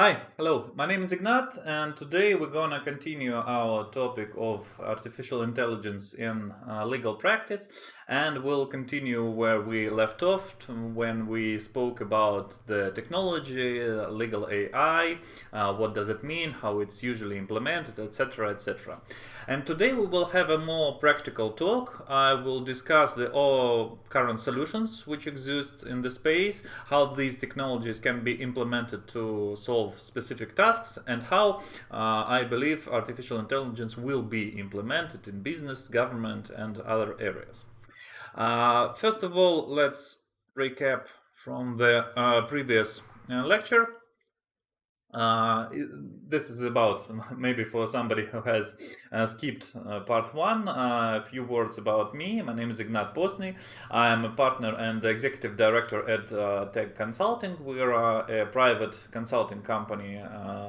Hi, hello, my name is Ignat, and today we're gonna continue our topic of artificial intelligence in legal practice, and we'll continue where we left off when we spoke about the technology, legal AI, what does it mean, how it's usually implemented, etc., etc. And today we will have a more practical talk. I will discuss the all current solutions which exist in the space, how these technologies can be implemented to solve specific tasks, and how I believe artificial intelligence will be implemented in business, government, and other areas. First of all, let's recap from the previous lecture. This is about maybe for somebody who has skipped part one. A few words about me. My name is Ignat Postny. I am a partner and executive director at Tech Consulting. We are a private consulting company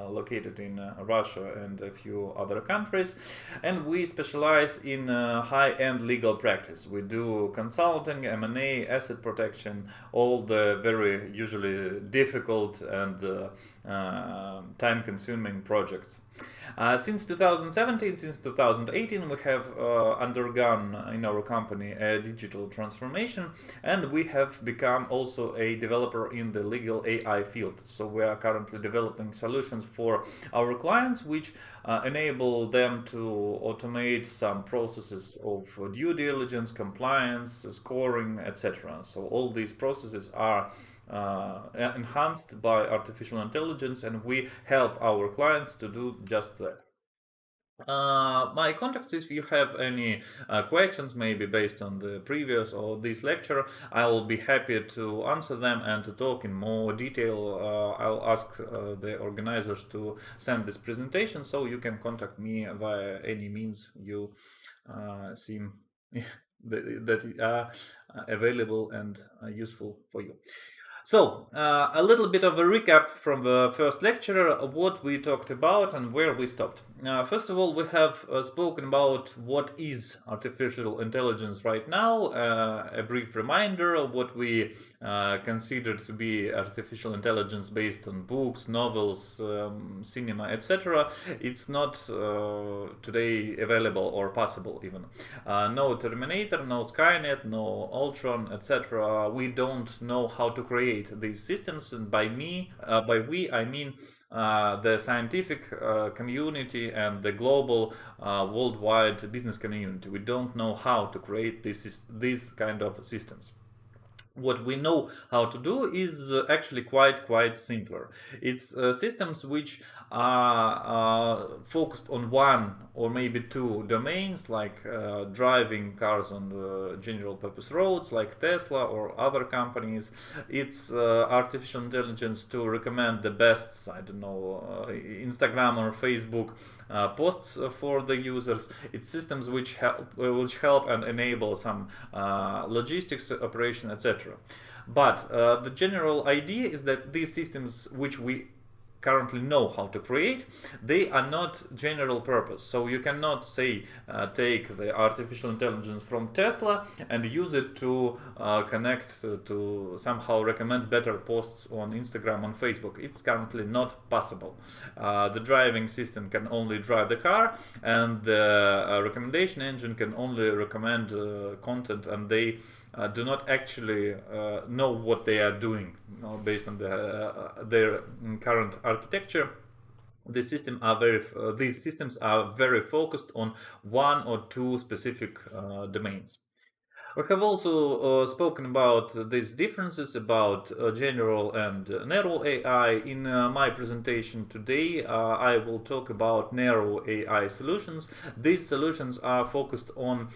located in Russia and a few other countries, and we specialize in high-end legal practice. We do consulting, M&A, asset protection, all the very usually difficult and time-consuming projects. Since 2017, since 2018, we have undergone in our company a digital transformation, and we have become also a developer in the legal AI field. So we are currently developing solutions for our clients which enable them to automate some processes of due diligence, compliance, scoring, etc. So all these processes are enhanced by artificial intelligence, and we help our clients to do just that. My contacts, if you have any questions, maybe based on the previous or this lecture, I will be happy to answer them and to talk in more detail. I'll ask the organizers to send this presentation, so you can contact me via any means you seem that are available and useful for you. So, a little bit of a recap from the first lecture of what we talked about and where we stopped. First of all, we have spoken about what is artificial intelligence right now, a brief reminder of what we consider to be artificial intelligence based on books, novels, cinema, etc. It's not today available or possible even. No Terminator, no Skynet, no Ultron, etc. We don't know how to create these systems, and by we, I mean the scientific community and the global worldwide business community. We don't know how to create these kind of systems. What we know how to do is actually quite simpler. It's systems which are focused on one or maybe two domains, like driving cars on the general purpose roads like Tesla or other companies. It's artificial intelligence to recommend the best, I don't know, Instagram or Facebook posts for the users. It's systems which help and enable some logistics operation, etc. But the general idea is that these systems which we currently know how to create, they are not general purpose. So you cannot say take the artificial intelligence from Tesla and use it to connect to somehow recommend better posts on Instagram, on Facebook. It's currently not possible. The driving system can only drive the car, and the recommendation engine can only recommend content, and they do not actually know what they are doing, based on their current architecture. These systems are very focused on one or two specific domains. We have also spoken about these differences about general and narrow AI. In my presentation today, I will talk about narrow AI solutions. These solutions are focused on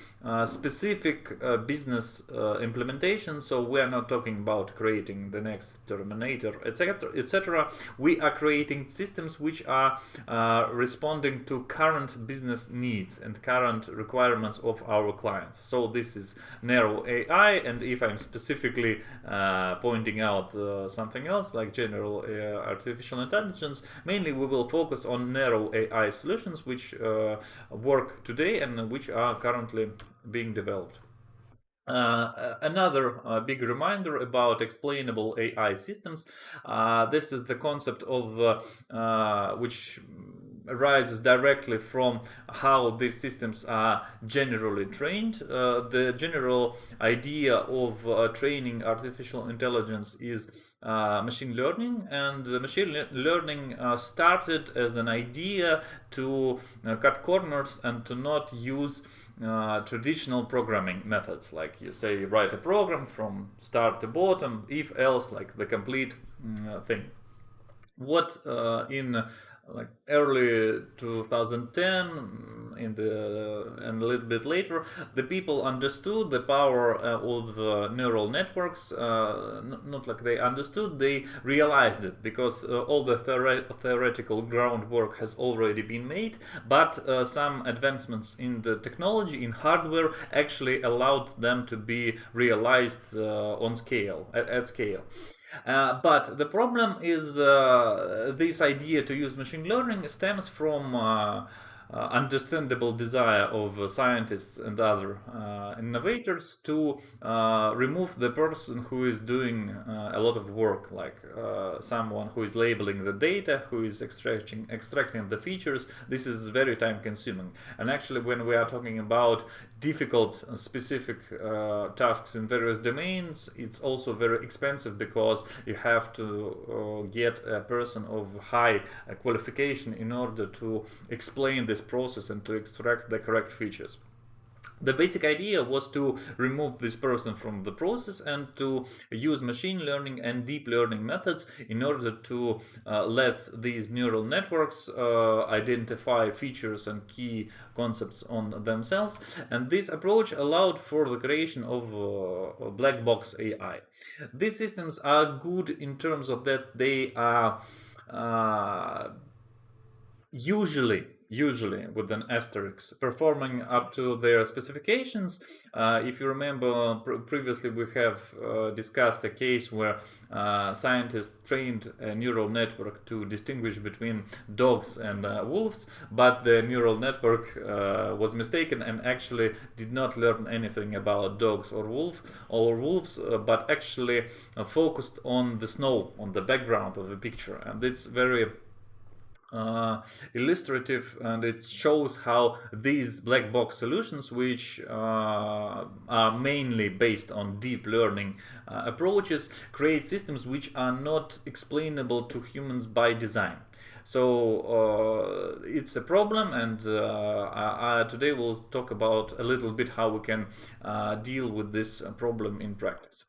specific business implementation, so we are not talking about creating the next Terminator, etc., etc. We are creating systems which are responding to current business needs and current requirements of our clients. So this is narrow AI, and if I'm specifically pointing out something else like general artificial intelligence, mainly we will focus on narrow AI solutions which work today and which are currently being developed. Another big reminder about explainable AI systems. This is the concept of which arises directly from how these systems are generally trained. The general idea of training artificial intelligence is machine learning, and the machine learning started as an idea to cut corners and to not use traditional programming methods, like you say, write a program from start to bottom, if else, like the complete thing. What in like early 2010 in the and a little bit later, the people understood the power of neural networks. Not like they understood, they realized it, because all the theoretical groundwork has already been made, but some advancements in the technology, in hardware, actually allowed them to be realized on scale, at scale. But the problem is this idea to use machine learning stems from understandable desire of scientists and other innovators to remove the person who is doing a lot of work, like someone who is labeling the data, who is extracting the features. This is very time consuming, and actually when we are talking about difficult specific tasks in various domains, it's also very expensive, because you have to get a person of high qualification in order to explain this process and to extract the correct features. The basic idea was to remove this person from the process and to use machine learning and deep learning methods in order to let these neural networks identify features and key concepts on themselves. And this approach allowed for the creation of black box AI. These systems are good in terms of that they are usually with an asterisk, performing up to their specifications. If you remember, previously we have discussed a case where scientists trained a neural network to distinguish between dogs and wolves, but the neural network was mistaken and actually did not learn anything about dogs or wolves, but actually focused on the snow, on the background of the picture. And it's very illustrative, and it shows how these black box solutions, which are mainly based on deep learning approaches, create systems which are not explainable to humans by design. So it's a problem, and today we'll talk about a little bit how we can deal with this problem in practice.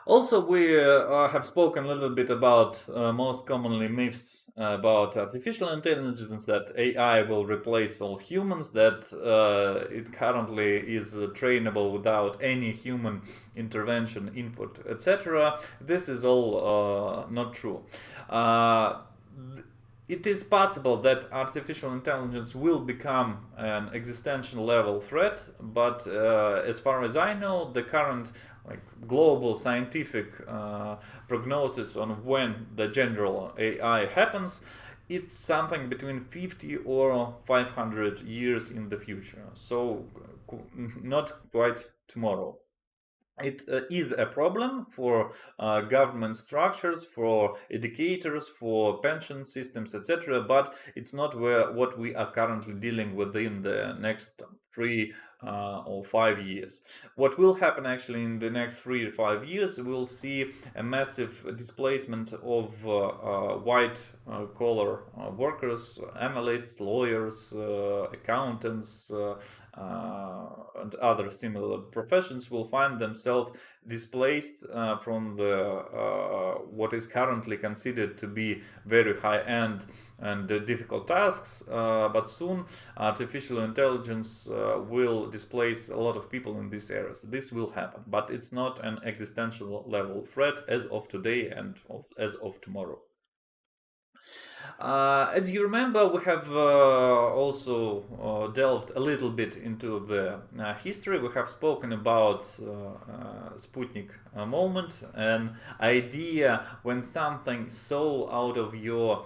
Also, we have spoken a little bit about most commonly myths about artificial intelligence, that AI will replace all humans, that it currently is trainable without any human intervention, input, etc. This is all not true. It is possible that artificial intelligence will become an existential level threat, but as far as I know, the current global scientific prognosis on when the general AI happens, it's something between 50 or 500 years in the future. So not quite tomorrow. It is a problem for government structures, for educators, for pension systems, etc. But it's not what we are currently dealing with in the next 3 or 5 years. What will happen actually in the next 3 to 5 years? We'll see a massive displacement of white collar workers, analysts, lawyers, accountants, and other similar professions will find themselves displaced from the what is currently considered to be very high-end and difficult tasks, but soon artificial intelligence will displace a lot of people in these areas. This will happen, but it's not an existential level threat as of today and as of tomorrow. As you remember, we have also delved a little bit into the history. We have spoken about Sputnik moment, an idea when something so out of your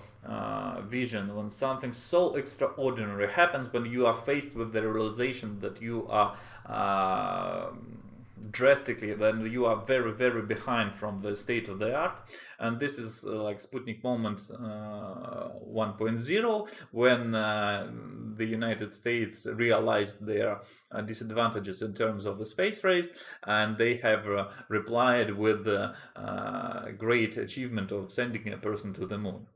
vision, when something so extraordinary happens, when you are faced with the realization that you are drastically, then you are very, very behind from the state of the art. And this is like Sputnik moment 1.0, when the United States realized their disadvantages in terms of the space race, and they have replied with the great achievement of sending a person to the moon.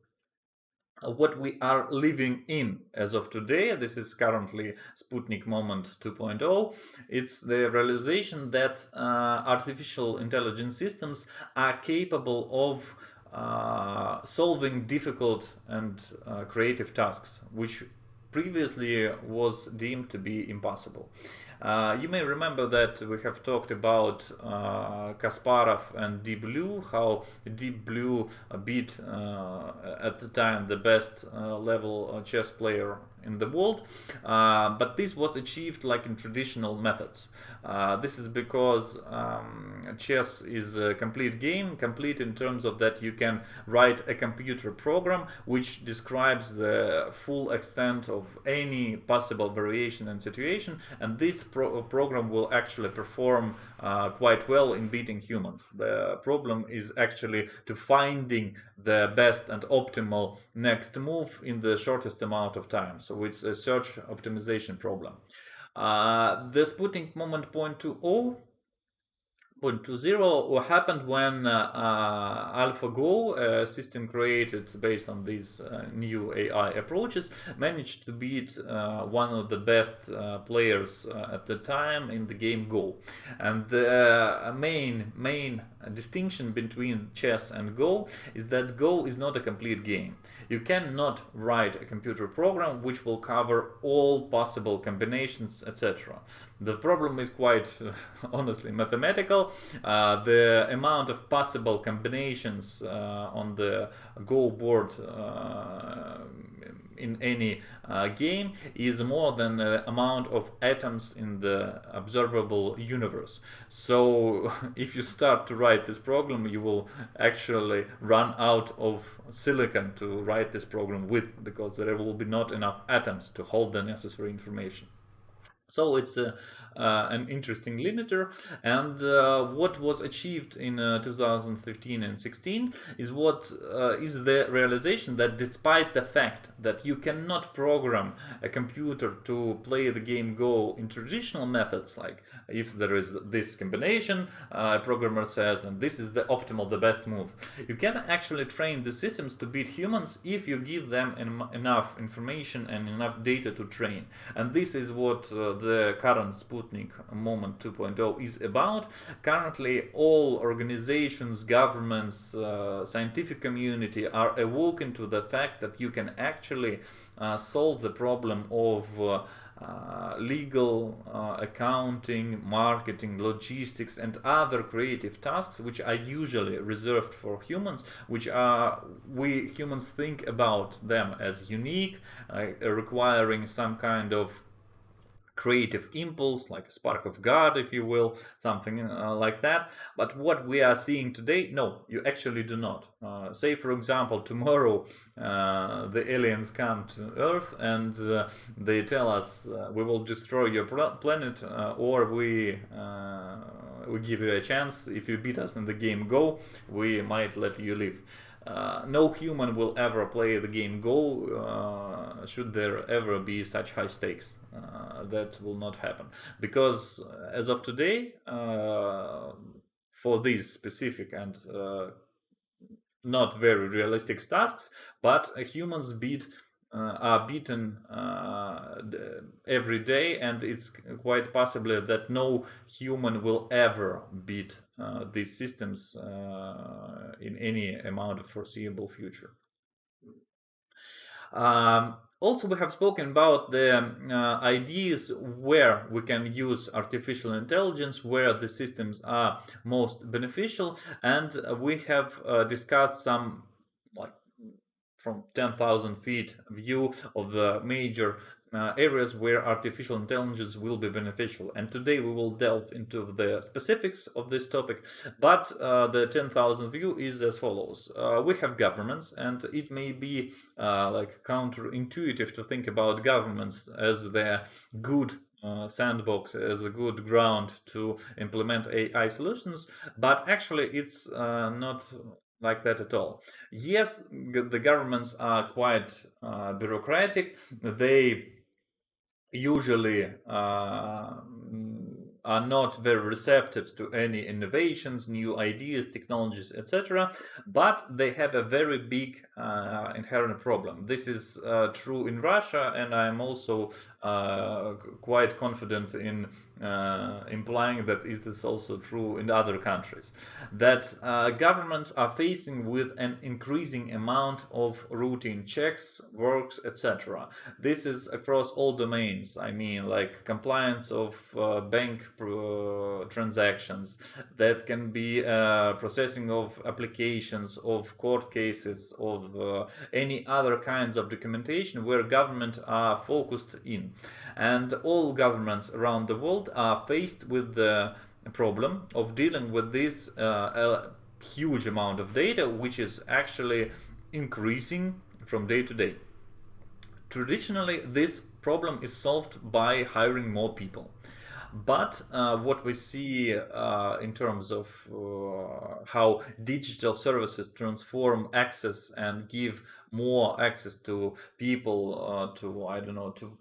What we are living in as of today, this is currently Sputnik moment 2.0, it's the realization that artificial intelligence systems are capable of solving difficult and creative tasks, which previously was deemed to be impossible. You may remember that we have talked about Kasparov and Deep Blue, how Deep Blue beat at the time the best level chess player in the world, but this was achieved like in traditional methods. This is because chess is a complete game, complete in terms of that you can write a computer program which describes the full extent of any possible variation and situation, and this program will actually perform quite well in beating humans. The problem is actually to finding the best and optimal next move in the shortest amount of time. So it's a search optimization problem. The Sputnik moment 0.20 what happened when AlphaGo, a system created based on these new AI approaches, managed to beat one of the best players at the time in the game Go. And the main distinction between chess and Go is that Go is not a complete game. You cannot write a computer program which will cover all possible combinations, etc. The problem is quite honestly mathematical. The amount of possible combinations on the Go board in any game is more than the amount of atoms in the observable universe. So if you start to write this program, you will actually run out of silicon to write this program with, because there will be not enough atoms to hold the necessary information. So it's an interesting limiter, and what was achieved in 2015 and 16 is is the realization that despite the fact that you cannot program a computer to play the game Go in traditional methods, like if there is this combination, a programmer says, and this is the optimal, the best move, you can actually train the systems to beat humans if you give them enough information and enough data to train. And this is what the current Sputnik moment 2.0 is about. Currently, all organizations, governments, scientific community are awoken to the fact that you can actually solve the problem of legal, accounting, marketing, logistics, and other creative tasks which are usually reserved for humans, which we humans think about them as unique, requiring some kind of creative impulse, like a spark of God, if you will, something like that. But what we are seeing today, no, you actually do not. Say, for example, tomorrow the aliens come to Earth and they tell us we will destroy your planet, or we give you a chance. If you beat us in the game Go, we might let you live. No human will ever play the game Go should there ever be such high stakes. That will not happen, because as of today, for these specific and not very realistic tasks, but humans are beaten every day, and it's quite possible that no human will ever beat these systems in any amount of foreseeable future. Also, we have spoken about the ideas where we can use artificial intelligence, where the systems are most beneficial, and we have discussed some, like, from 10,000 feet view of the major areas where artificial intelligence will be beneficial. And today we will delve into the specifics of this topic, but the 10,000 view is as follows. We have governments, and it may be like counterintuitive to think about governments as the good sandbox as a good ground to implement AI solutions, but actually it's not like that at all. Yes, the governments are quite bureaucratic. They usually are not very receptive to any innovations, new ideas, technologies, etc. But they have a very big inherent problem. This is true in Russia, and I'm also quite confident in implying that it is also true in other countries. That governments are facing with an increasing amount of routine checks, works, etc. This is across all domains. I mean, like compliance of bank transactions, that can be processing of applications, of court cases, of any other kinds of documentation where government are focused in. And all governments around the world are faced with the problem of dealing with this huge amount of data, which is actually increasing from day to day. Traditionally, this problem is solved by hiring more people. But what we see in terms of how digital services transform access and give more access to people to, I don't know, to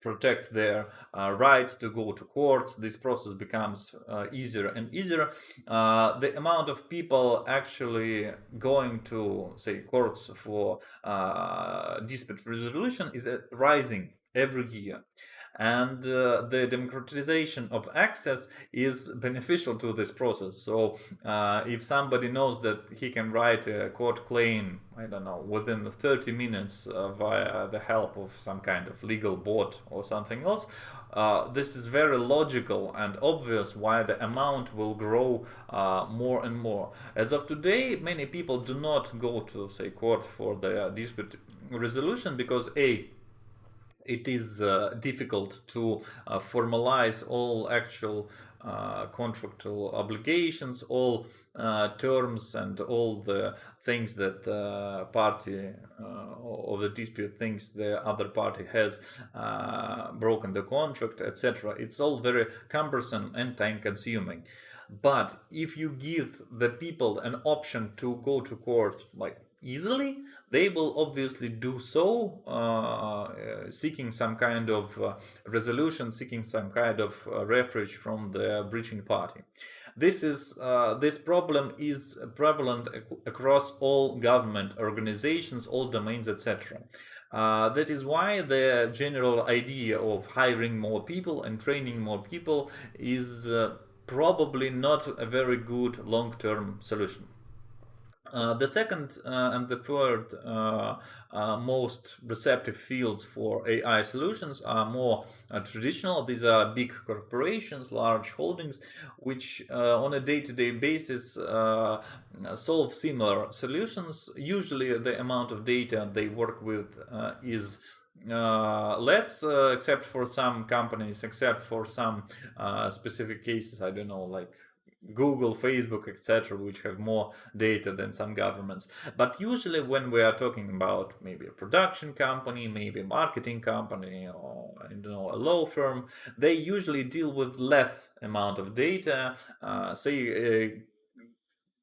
protect their rights to go to courts, this process becomes easier and easier. The amount of people actually going to, say, courts for dispute resolution is rising every year. And the democratization of access is beneficial to this process. So if somebody knows that he can write a court claim, I don't know, within 30 minutes via the help of some kind of legal bot or something else, this is very logical and obvious why the amount will grow more and more. As of today, many people do not go to, say, court for the dispute resolution because it is difficult to formalize all actual contractual obligations, all terms, and all the things that the party or the dispute thinks the other party has broken the contract, etc. It's all very cumbersome and time consuming. But if you give the people an option to go to court like easily, they will obviously do so, seeking some kind of resolution, seeking some kind of refuge from the breaching party. This problem is prevalent across all government organizations, all domains, etc. That is why the general idea of hiring more people and training more people is probably not a very good long-term solution. The second and the third most receptive fields for AI solutions are more traditional. These are big corporations, large holdings, which on a day-to-day basis solve similar solutions. Usually the amount of data they work with is less, except for some companies, except for some specific cases, I don't know, like Google, Facebook, etc., which have more data than some governments. But usually, when we are talking about maybe a production company, maybe a marketing company, or I don't know, a law firm, they usually deal with less amount of data. Say a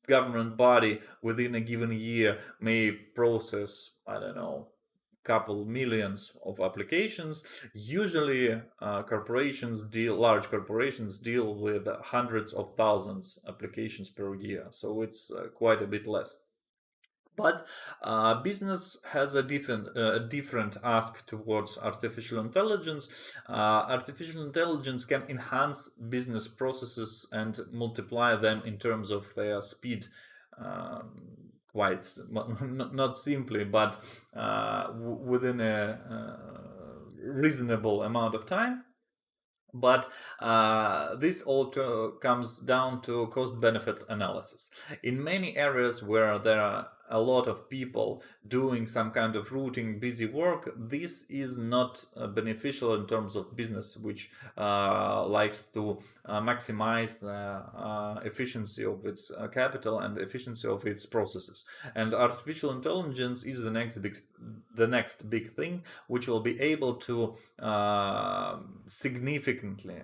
government body within a given year may process, I don't know, couple millions of applications. Usually large corporations deal with hundreds of thousands applications per year, so it's quite a bit less. But business has a different ask towards artificial intelligence. Artificial intelligence can enhance business processes and multiply them in terms of their speed. Quite not simply, but within a reasonable amount of time. But this all comes down to cost benefit analysis. In many areas where there are a lot of people doing some kind of routine busy work, this is not beneficial in terms of business, which likes to maximize the efficiency of its capital and efficiency of its processes. And artificial intelligence is the next the next big thing, which will be able to significantly,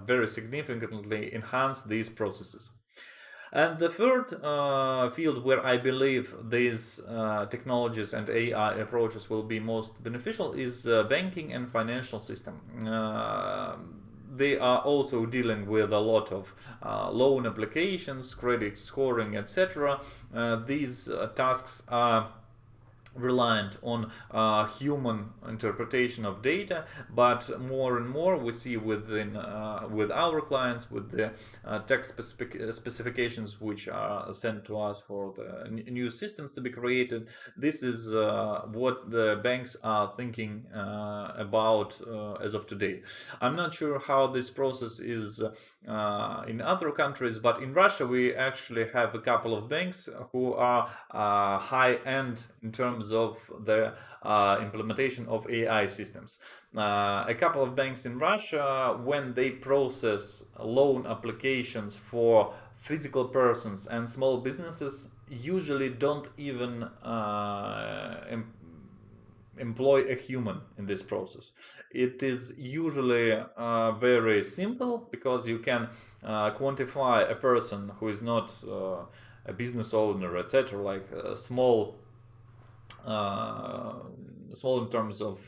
very significantly enhance these processes. And the third field where I believe these technologies and AI approaches will be most beneficial is banking and financial system. They are also dealing with a lot of loan applications, credit scoring, etc. These tasks are reliant on human interpretation of data, but more and more we see with our clients, with the text specifications which are sent to us for the new systems to be created. This is what the banks are thinking about as of today. I'm not sure how this process is in other countries, but in Russia we actually have a couple of banks who are high end in terms of the implementation of AI systems. A couple of banks in Russia, when they process loan applications for physical persons and small businesses, usually don't even employ a human in this process. It is usually very simple because you can quantify a person who is not a business owner, etc., like uh, small in terms of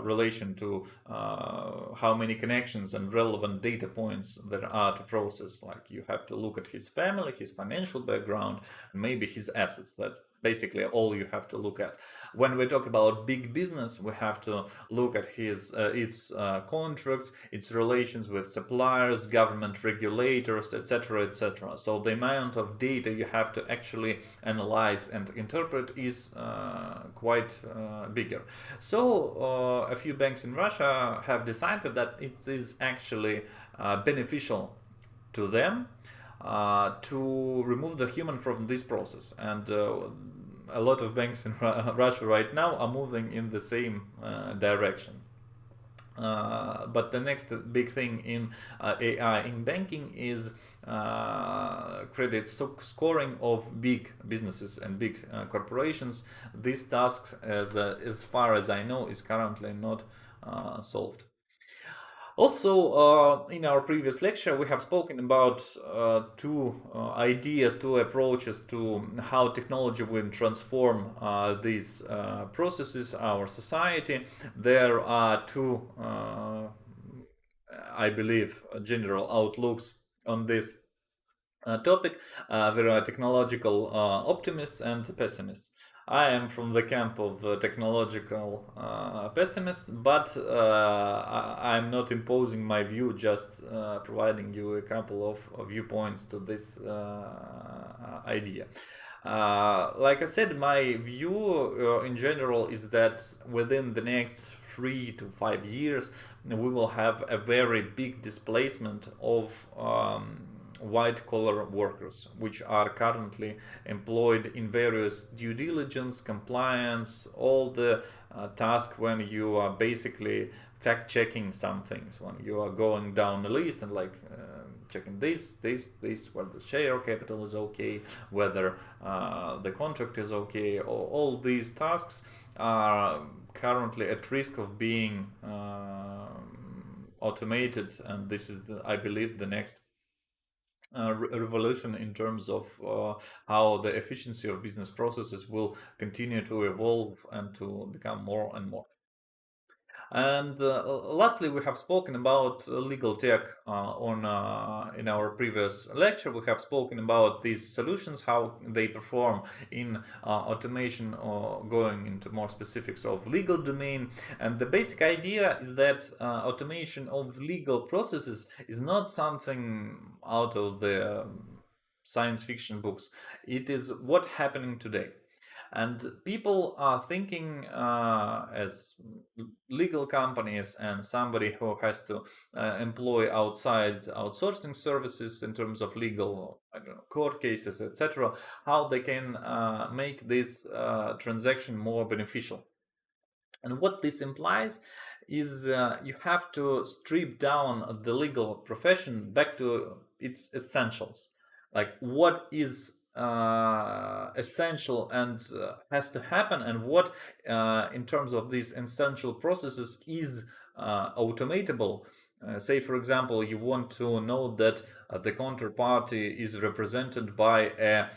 relation to how many connections and relevant data points there are to process. Like you have to look at his family, his financial background, maybe his assets. That's basically all you have to look at. When we talk about big business, we have to look at its contracts, its relations with suppliers, government regulators, etc., etc. So the amount of data you have to actually analyze and interpret is quite bigger. So a few banks in Russia have decided that it is actually beneficial to them to remove the human from this process. And a lot of banks in Russia right now are moving in the same direction. But the next big thing in AI in banking is credit scoring of big businesses and big corporations. This task, as far as I know, is currently not solved. Also, in our previous lecture, we have spoken about two ideas, two approaches to how technology will transform these processes, our society. There are two, I believe, general outlooks on this topic. There are technological optimists and pessimists. I am from the camp of technological pessimists, but I'm not imposing my view, just providing you a couple of viewpoints to this idea. Like I said, my view in general is that within the next 3 to 5 years, we will have a very big displacement of white collar workers, which are currently employed in various due diligence, compliance, all the tasks when you are basically fact checking some things, when you are going down the list and like checking this, whether the share capital is okay, whether the contract is okay. All these tasks are currently at risk of being automated, and this is, I believe, the next revolution in terms of how the efficiency of business processes will continue to evolve and to become more and more. And lastly, we have spoken about legal tech on in our previous lecture. We have spoken about these solutions, how they perform in automation, or going into more specifics of legal domain. And the basic idea is that automation of legal processes is not something out of the science fiction books. It is what's happening today. And people are thinking as legal companies and somebody who has to employ outside outsourcing services in terms of legal, I don't know, court cases, etc., how they can make this transaction more beneficial. And what this implies is you have to strip down the legal profession back to its essentials. Like, what is essential and has to happen, and what in terms of these essential processes is automatable. Say, for example, you want to know that the counterparty is represented by a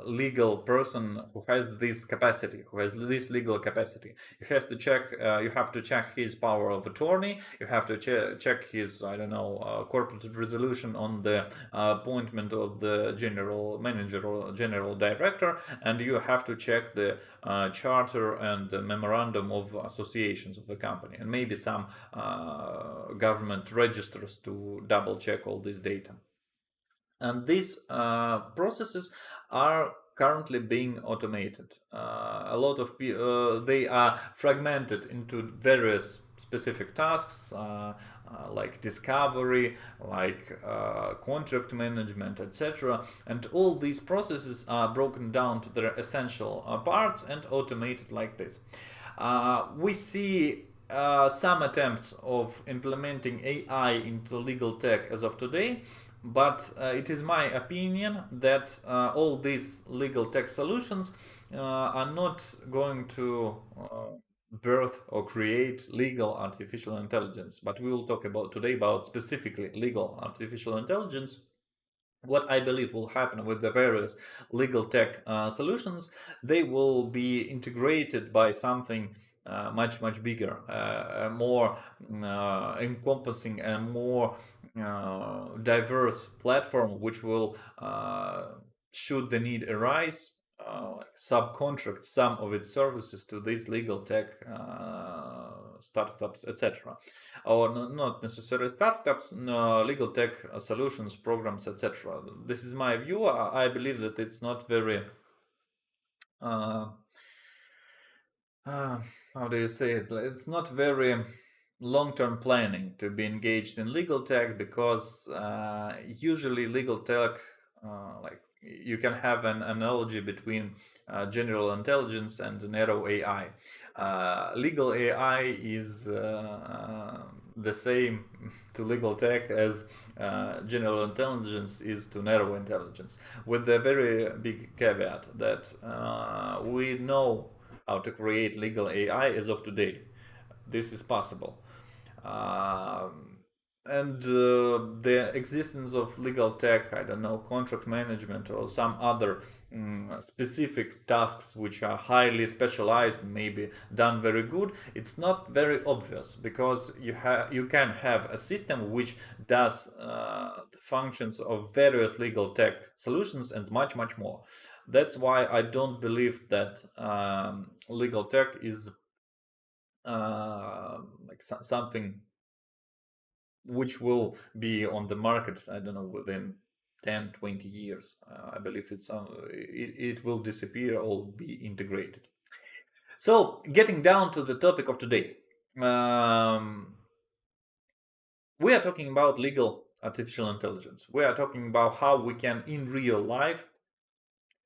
legal person who has this capacity, who has this legal capacity. You have to check his power of attorney. You have to check his, I don't know, corporate resolution on the appointment of the general manager or general director, and you have to check the charter and the memorandum of associations of the company, and maybe some government registers to double check all this data. And these processes are currently being automated. A lot of they are fragmented into various specific tasks, like discovery, like contract management, etc. And all these processes are broken down to their essential parts and automated like this. We see some attempts of implementing AI into legal tech as of today, but it is my opinion that all these legal tech solutions are not going to birth or create legal artificial intelligence. But we will talk about today about specifically legal artificial intelligence. What I believe will happen with the various legal tech solutions, they will be integrated by something much bigger, more encompassing and more diverse platform, which will, should the need arise, subcontract some of its services to these legal tech startups, etc. Or not necessarily startups, no, legal tech solutions, programs, etc. This is my view. I believe that it's not very uh, how do you say it? It's not very long-term planning to be engaged in legal tech, because usually legal tech, like you can have an analogy between general intelligence and narrow AI. Legal AI is the same to legal tech as general intelligence is to narrow intelligence, with the very big caveat that we know how to create legal AI as of today. This is possible. And the existence of legal tech, I don't know, contract management or some other specific tasks which are highly specialized, maybe done very good, it's not very obvious, because you can have a system which does the functions of various legal tech solutions and much more. That's why I don't believe that legal tech is like something which will be on the market, I don't know, within 10-20 years. I believe it will disappear or be integrated. So, getting down to the topic of today, we are talking about legal artificial intelligence. We are talking about how we can, in real life,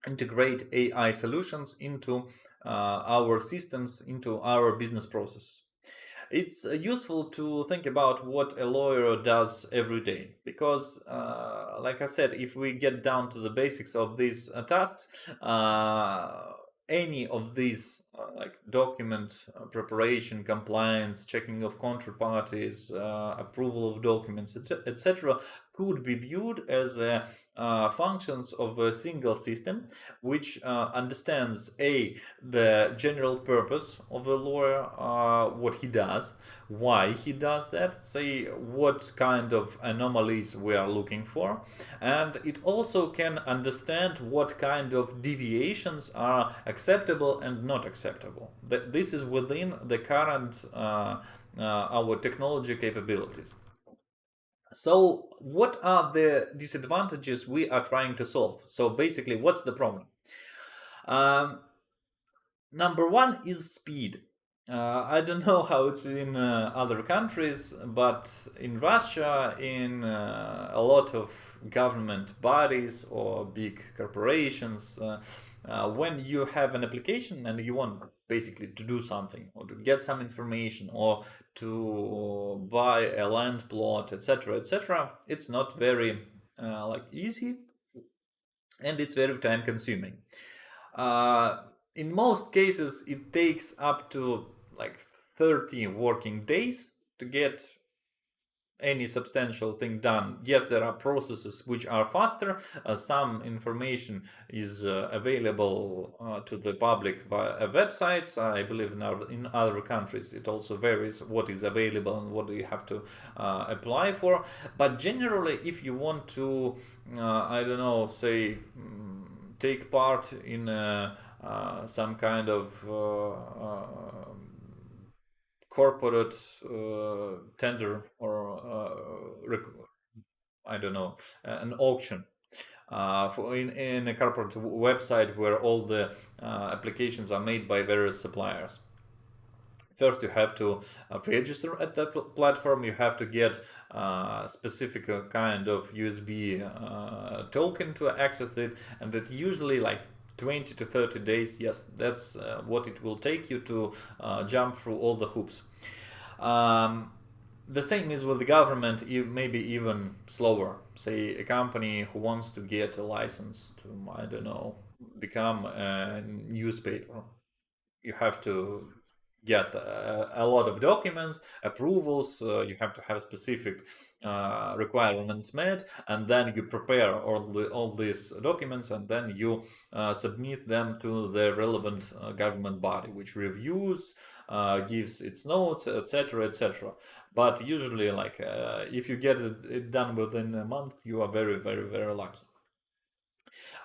integrate AI solutions into our systems, into our business processes. It's useful to think about what a lawyer does every day, because, like I said, if we get down to the basics of these tasks, any of these, like document preparation, compliance, checking of counterparties, approval of documents, etc., could be viewed as functions of a single system, which understands the general purpose of the lawyer, what he does, why he does that, say what kind of anomalies we are looking for, and it also can understand what kind of deviations are acceptable and not acceptable. This is within the current our technology capabilities. So, what are the disadvantages we are trying to solve? So, basically, what's the problem? Um, Number one is speed. I don't know how it's in other countries, but in Russia, in a lot of government bodies or big corporations, when you have an application and you want basically to do something or to get some information or to buy a land plot, etc., etc., it's not very like easy. and it's very time consuming. Uh, in most cases, it takes up to like 30 working days to get any substantial thing done. Yes, there are processes which are faster. Some information is available to the public via websites. I believe in other countries it also varies what is available and what you have to apply for. But generally, if you want to, I don't know, say, take part in some kind of corporate tender or I don't know, an auction in a corporate website where all the applications are made by various suppliers. First, you have to register at that platform. You have to get a specific kind of USB token to access it, and it usually like 20 to 30 days. Yes, that's what it will take you to jump through all the hoops. Um, the same is with the government, maybe even slower. Say a company who wants to get a license to, I don't know, become a newspaper, you have to get a lot of documents, approvals. You have to have specific requirements met, and then you prepare all these documents, and then you submit them to the relevant government body, which reviews, gives its notes, etc., etc. But usually, like if you get it done within a month, you are very, very, very lucky.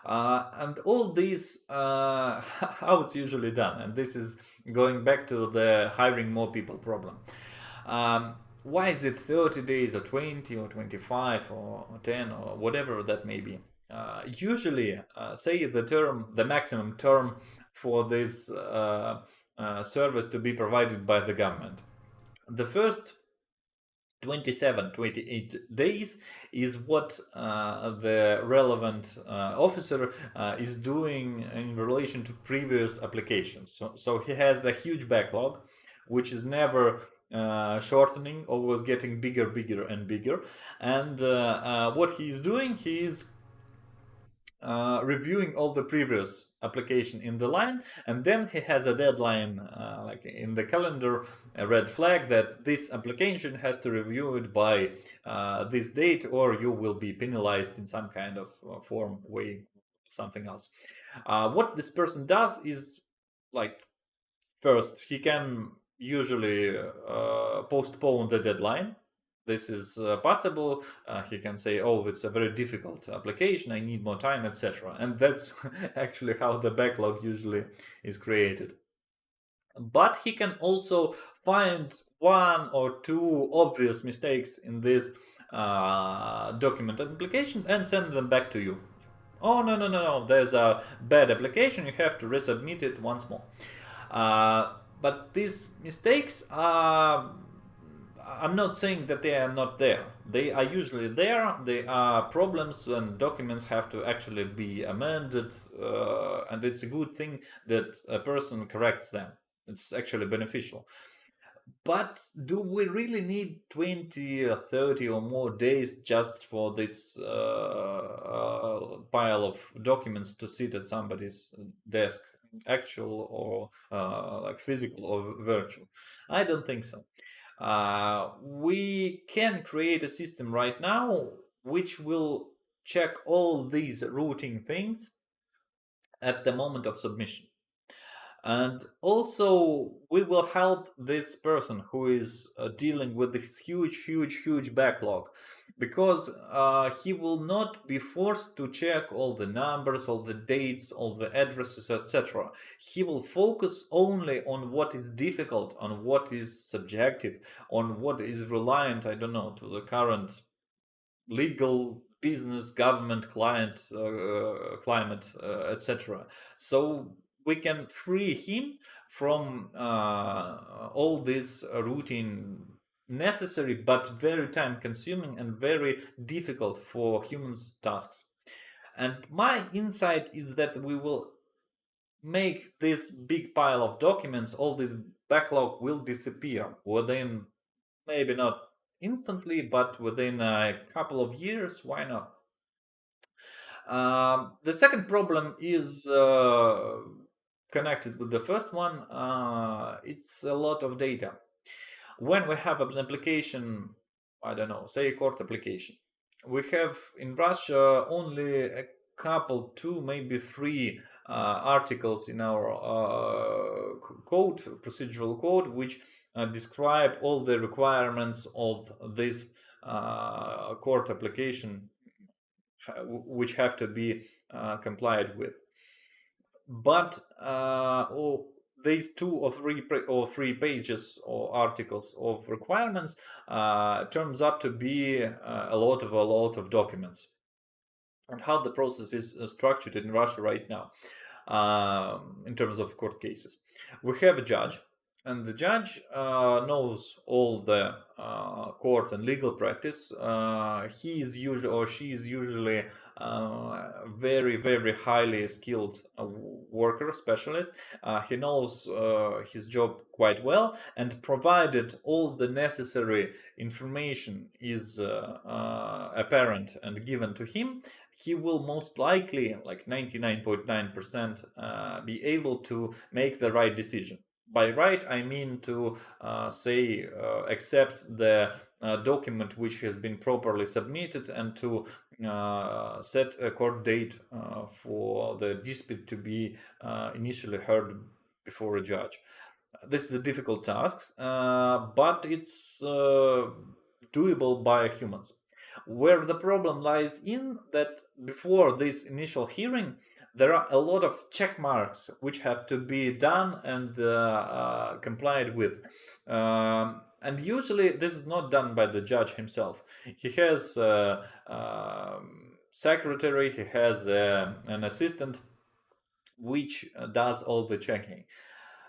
And all these, how it's usually done, and this is going back to the hiring more people problem. Why is it 30 days or 20 or 25 or 10 or whatever that may be? Usually, say the maximum term for this service to be provided by the government. The first 27, 28 days is what the relevant officer is doing in relation to previous applications. So he has a huge backlog, which is never shortening, always getting bigger, bigger, and bigger. And what he is doing, he is reviewing all the previous application in the line, and then he has a deadline like in the calendar, a red flag that this application has to review it by this date, or you will be penalized in some kind of form, way, something else. What this person does is, like, first he can usually postpone the deadline. This is possible. He can say, oh, it's a very difficult application, I need more time, etc. And that's actually how the backlog usually is created. But he can also find one or two obvious mistakes in this document application and send them back to you. Oh, no, no, no, no, there's a bad application, you have to resubmit it once more. But these mistakes are, I'm not saying that they are not there. They are usually there. They are problems when documents have to actually be amended, and it's a good thing that a person corrects them. It's actually beneficial. But do we really need 20 or 30 or more days just for this pile of documents to sit at somebody's desk, actual or like physical or virtual? I don't think so. We can create a system right now which will check all these routing things at the moment of submission. And also, we will help this person who is dealing with this huge, huge, huge backlog, because he will not be forced to check all the numbers, all the dates, all the addresses, etc. He will focus only on what is difficult, on what is subjective, on what is reliant, I don't know, to the current legal, business, government, client, climate, etc. So we can free him from all this routine, necessary but very time consuming and very difficult for humans tasks. And my insight is that we will make this big pile of documents, all this backlog will disappear within, maybe not instantly, but within a couple of years. Why not? The second problem is connected with the first one. It's a lot of data. When we have an application, I don't know, say a court application, we have in Russia only a couple, two, maybe three articles in our code, procedural code, which describe all the requirements of this court application, which have to be complied with. But these two or three pages or articles of requirements turns up to be a lot of documents. And how the process is structured in Russia right now, in terms of court cases, we have a judge, and the judge knows all the court and legal practice. He is usually, or she is usually, very highly skilled worker, specialist. He knows his job quite well, and provided all the necessary information is apparent and given to him, he will most likely, like 99.9%, be able to make the right decision. By right, I mean to accept the document which has been properly submitted, and to set a court date for the dispute to be initially heard before a judge. This is a difficult task, but it's doable by humans. Where the problem lies in that before this initial hearing, there are a lot of check marks which have to be done and complied with. And usually this is not done by the judge himself. He has a secretary, he has an assistant which does all the checking.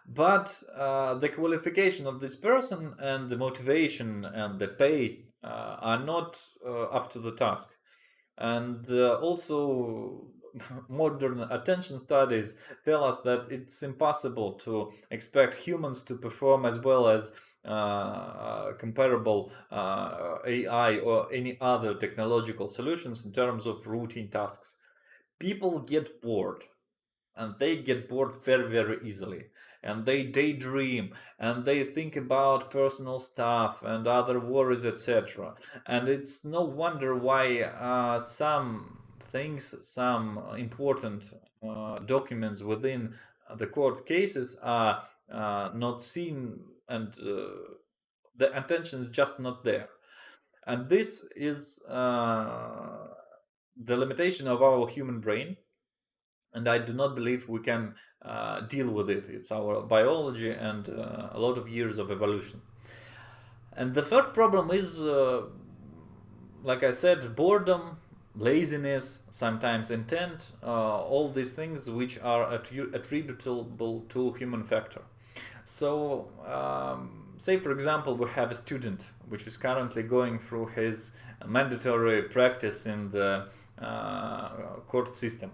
But the qualification of this person and the motivation and the pay are not up to the task. And also, modern attention studies tell us that it's impossible to expect humans to perform as well as comparable AI or any other technological solutions in terms of routine tasks. People get bored, and they get bored very easily, and they daydream, and they think about personal stuff and other worries, etc. And it's no wonder why some things, some important documents within the court cases are not seen, and the attention is just not there. And this is the limitation of our human brain, and I do not believe we can deal with it. It's our biology and a lot of years of evolution. And the third problem is, like I said, boredom, laziness, sometimes intent, all these things which are attributable to human factor. So, say for example, we have a student which is currently going through his mandatory practice in the court system.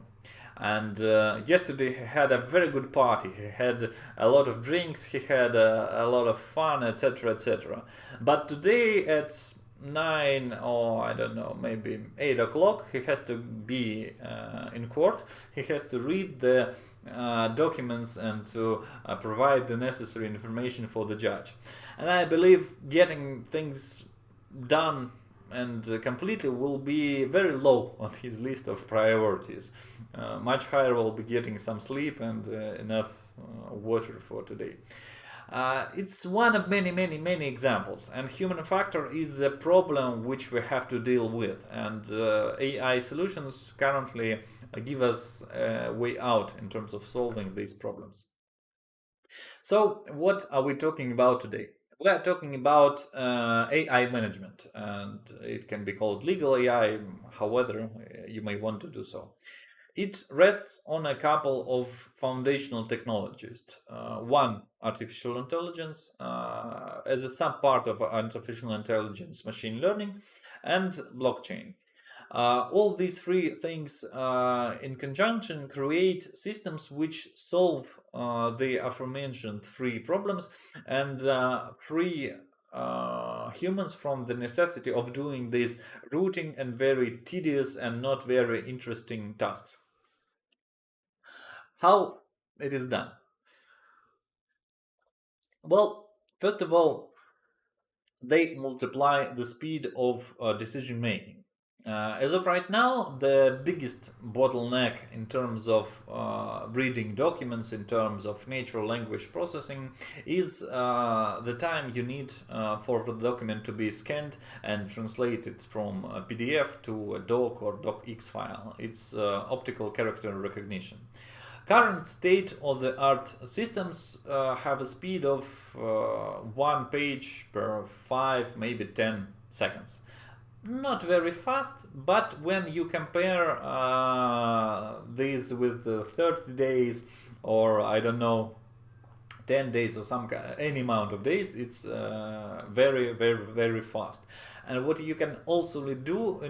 And yesterday he had a very good party. He had a lot of drinks, he had a lot of fun, etc., etc. But today at 9, or I don't know, maybe 8 o'clock, he has to be in court. He has to read the documents and to provide the necessary information for the judge. And I believe getting things done and completely will be very low on his list of priorities. Much higher will be getting some sleep and enough water for today. It's one of many examples, and human factor is a problem which we have to deal with, and AI solutions currently give us a way out in terms of solving these problems. So what are we talking about today? We are talking about AI management, and it can be called legal AI, however you may want to do so. It rests on a couple of foundational technologies. One, artificial intelligence, as a subpart of artificial intelligence, machine learning, and blockchain. All these three things in conjunction create systems which solve the aforementioned three problems and free humans from the necessity of doing these routine and very tedious and not very interesting tasks. How it is done? Well, first of all, they multiply the speed of decision making. As of right now, the biggest bottleneck in terms of reading documents, in terms of natural language processing, is the time you need for the document to be scanned and translated from a PDF to a doc or docx file. It's optical character recognition. Current state of the art systems have a speed of one page per 5, maybe 10 seconds. Not very fast, but when you compare these with 30 days or I don't know 10 days or any amount of days, it's very very very fast. And what you can also do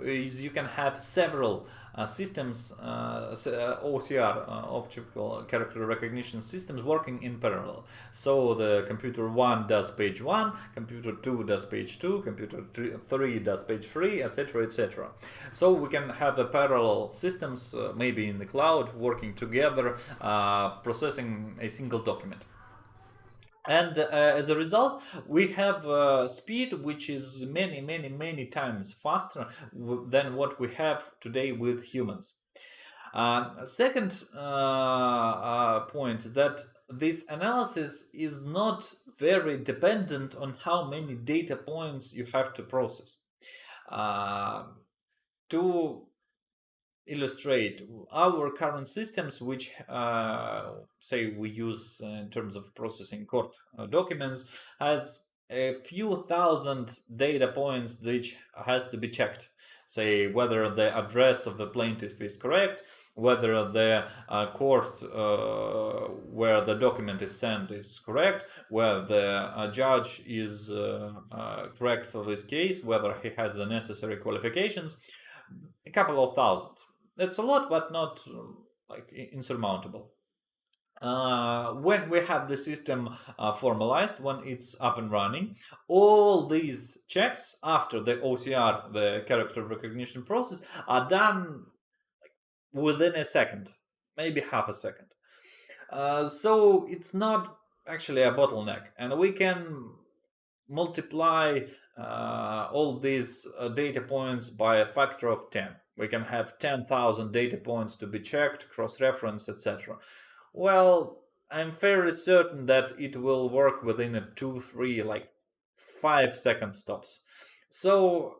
is you can have several systems, OCR, optical character recognition systems, working in parallel. So the computer 1 does page 1, computer 2 does page 2, computer 3 does page 3, etc, etc. So we can have the parallel systems, maybe in the cloud, working together, processing a single document. And as a result, we have speed which is many, many, many times faster than what we have today with humans. Second point, that this analysis is not very dependent on how many data points you have to process. To illustrate, our current systems, which say we use in terms of processing court documents, has a few thousand data points which has to be checked. Say whether the address of the plaintiff is correct, whether the court where the document is sent is correct, whether the judge is correct for this case, whether he has the necessary qualifications. A couple of thousand. That's a lot, but not like insurmountable. When we have the system formalized, when it's up and running, all these checks after the OCR, the character recognition process, are done within a second, maybe half a second. So it's not actually a bottleneck, and we can multiply all these data points by a factor of 10. We can have 10,000 data points to be checked, cross-reference, etc. Well, I'm fairly certain that it will work within a 2, 3, like 5-second stops. So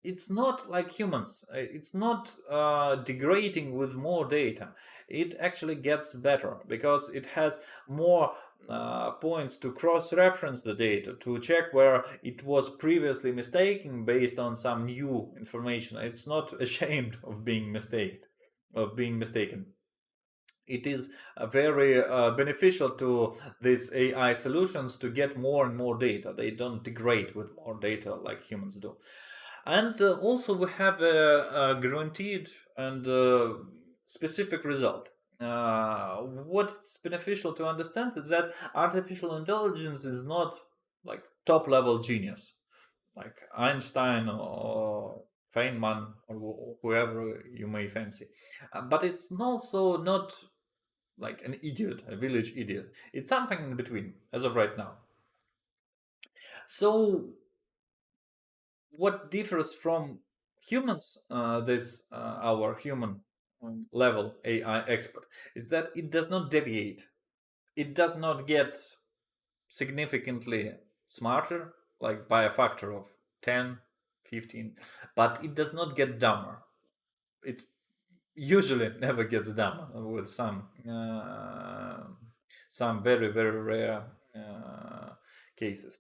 it's not like humans. It's not degrading with more data. It actually gets better because it has more points to cross-reference the data, to check where it was previously mistaken based on some new information. It's not ashamed of being mistaken. It is very beneficial to these AI solutions to get more and more data. They don't degrade with more data like humans do. And also we have a guaranteed and specific result. What's beneficial to understand is that artificial intelligence is not like top level genius, like Einstein or Feynman or whoever you may fancy. But it's also not like an idiot, a village idiot. It's something in between as of right now. So what differs from humans, this our human level AI expert, is that it does not deviate. It does not get significantly smarter, like by a factor of 10, 15, but it does not get dumber. It usually never gets dumber, with some very very rare cases.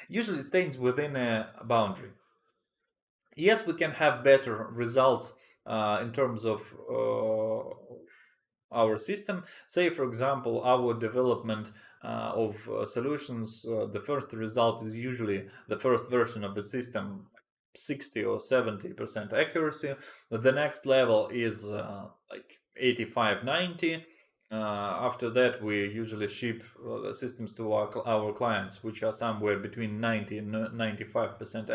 Usually it stays within a boundary. Yes, we can have better results in terms of our system. Say, for example, our development of solutions, the first result is usually the first version of the system, 60 or 70% accuracy. The next level is like 85, 90. After that, we usually ship the systems to our clients, which are somewhere between 90 and 95%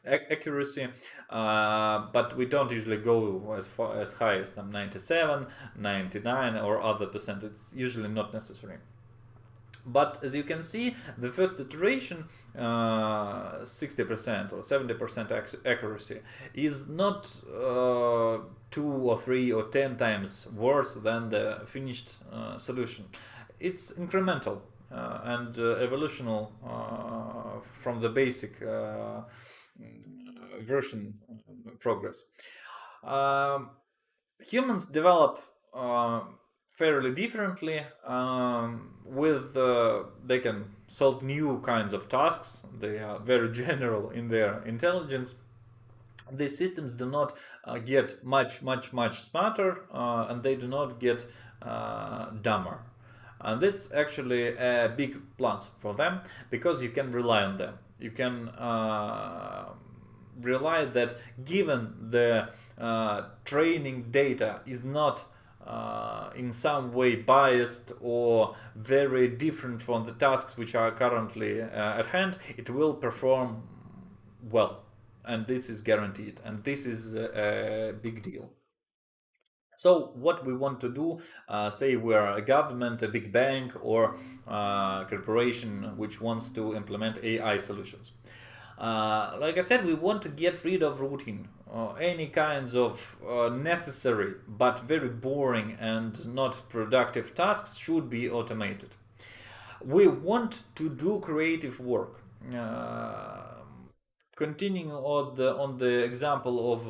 accuracy. But we don't usually go as far as high as 97, 99, or other percent. It's usually not necessary. But as you can see, the first iteration, 60% or 70% accuracy, is not 2 or 3 or 10 times worse than the finished solution. It's incremental and evolutional from the basic version progress. Um, Humans develop fairly differently. With They can solve new kinds of tasks. They are very general in their intelligence. These systems do not get much smarter, and they do not get dumber. And that's actually a big plus for them, because you can rely on them. You can rely that given the training data is not in some way biased or very different from the tasks which are currently at hand, it will perform well. And this is guaranteed. And this is a big deal. So what we want to do, say we're a government, a big bank, or a corporation which wants to implement AI solutions. Like I said, we want to get rid of routine. Any kinds of necessary but very boring and not productive tasks should be automated. We want to do creative work. Continuing on the example of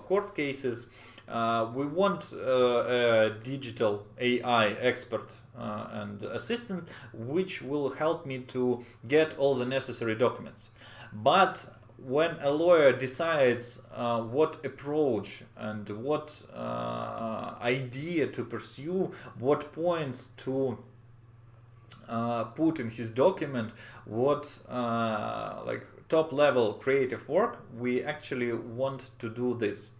court cases, we want a digital AI expert and assistant which will help me to get all the necessary documents. But when a lawyer decides what approach and what idea to pursue, what points to put in his document, what like top level creative work, we actually want to do this.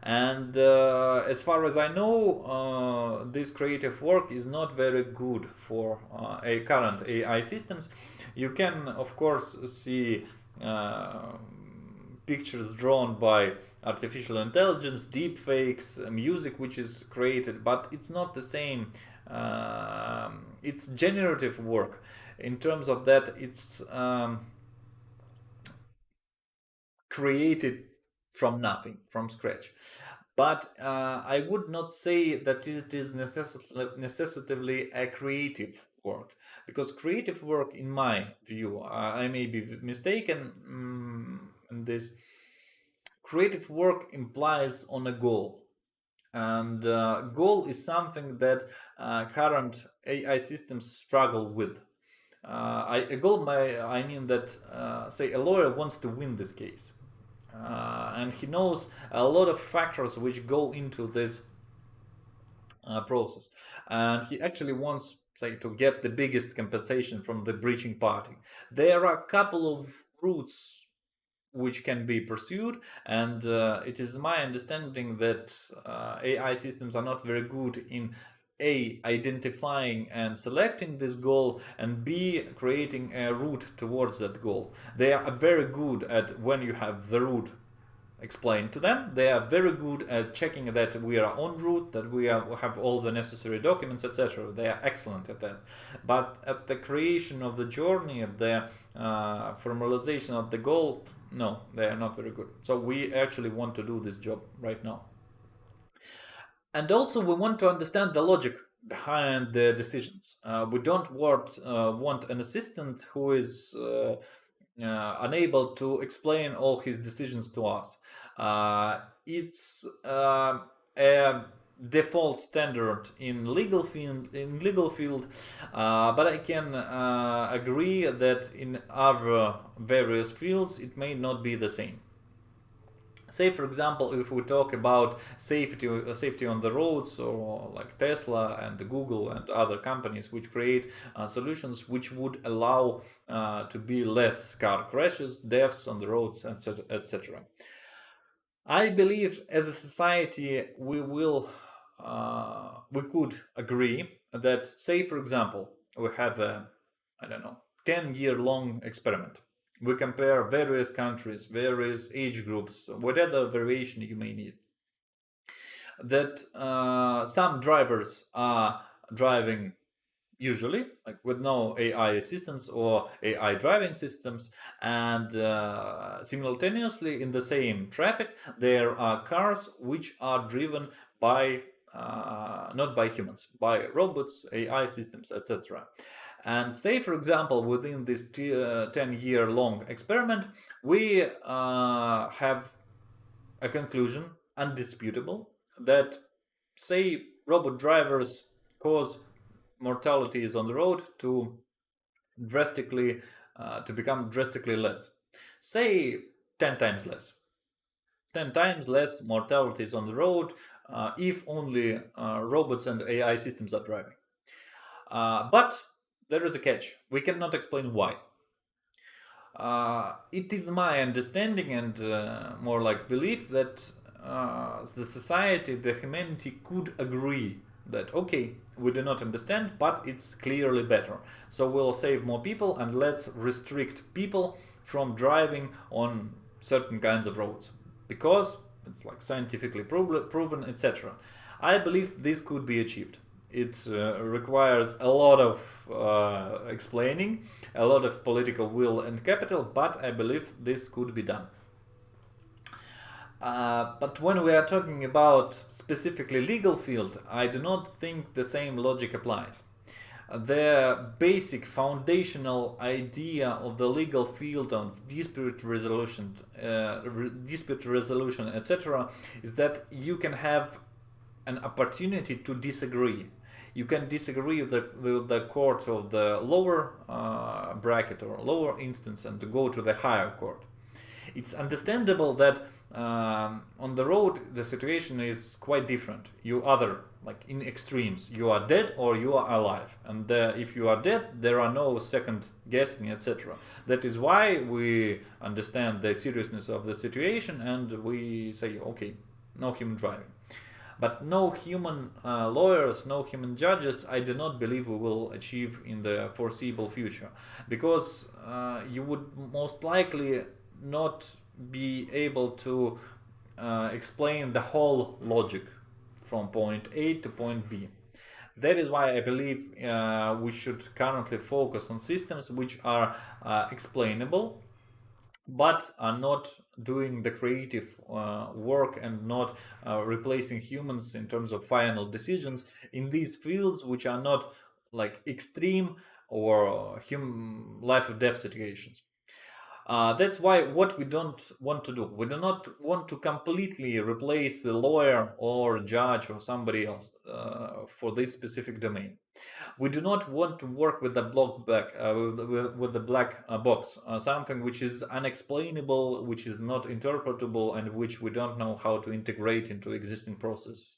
And as far as I know, this creative work is not very good for a current AI systems. You can, of course, see pictures drawn by artificial intelligence, deep fakes, music which is created, but it's not the same. It's generative work in terms of that it's created from nothing, from scratch. But I would not say that it is necessarily a creative work, because creative work, in my view, I may be mistaken in this, creative work implies on a goal. And goal is something that current AI systems struggle with. A goal, I mean that, say, a lawyer wants to win this case. And he knows a lot of factors which go into this process. And he actually wants, say, to get the biggest compensation from the breaching party. There are a couple of routes which can be pursued, and it is my understanding that AI systems are not very good in A, identifying and selecting this goal, and B, creating a route towards that goal. They are very good at, when you have the route explained to them, they are very good at checking that we are en route, that we have all the necessary documents, etc. They are excellent at that. But at the creation of the journey, at the formalization of the goal, no, they are not very good. So we actually want to do this job right now. And also we want to understand the logic behind the decisions. We don't want an assistant who is unable to explain all his decisions to us. It's a default standard in legal field, but I can agree that in other various fields it may not be the same. Say, for example, if we talk about safety on the roads, or like Tesla and Google and other companies which create solutions which would allow to be less car crashes, deaths on the roads, etc., etc. I believe as a society we will we could agree that, say, for example, we have a, I don't know, 10-year-long experiment. We compare various countries, various age groups, whatever variation you may need. That some drivers are driving usually like with no AI assistance or AI driving systems, and simultaneously in the same traffic there are cars which are driven by not by humans, by robots, AI systems, etc. And say, for example, within this 10-year long experiment, we have a conclusion undisputable that, say, robot drivers cause mortalities on the road to drastically to become drastically less, say 10 times less, 10 times less mortalities on the road if only robots and AI systems are driving. But there is a catch. We cannot explain why. It is my understanding and more like belief that the society, the humanity could agree that, okay, we do not understand, but it's clearly better. So we'll save more people and let's restrict people from driving on certain kinds of roads because it's like scientifically proven, etc. I believe this could be achieved. It requires a lot of explaining, a lot of political will and capital, but I believe this could be done. But when we are talking about specifically legal field, I do not think the same logic applies. The basic foundational idea of the legal field of dispute resolution, etc., is that you can have an opportunity to disagree. You can disagree with the court of the lower bracket or lower instance and to go to the higher court. It's understandable that on the road the situation is quite different. You either, like in extremes, you are dead or you are alive, and if you are dead there are no second guessing, etc. That is why we understand the seriousness of the situation and we say, okay, no human driving. But no human lawyers, no human judges, I do not believe we will achieve in the foreseeable future, because you would most likely not be able to explain the whole logic from point A to point B. That is why I believe we should currently focus on systems which are explainable but are not doing the creative work and not replacing humans in terms of final decisions in these fields which are not like extreme or life or death situations. That's why what we don't want to do, we do not want to completely replace the lawyer or judge or somebody else for this specific domain. We do not want to work with the with the black box, something which is unexplainable, which is not interpretable, and which we don't know how to integrate into existing process.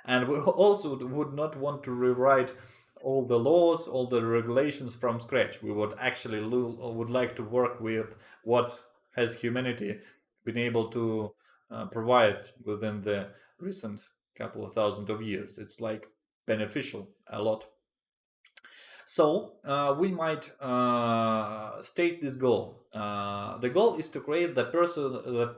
And we also would not want to rewrite all the laws, all the regulations from scratch. We would actually would like to work with what has humanity been able to provide within the recent couple of thousand of years. It's like beneficial a lot. So we might state this goal. The goal is to create the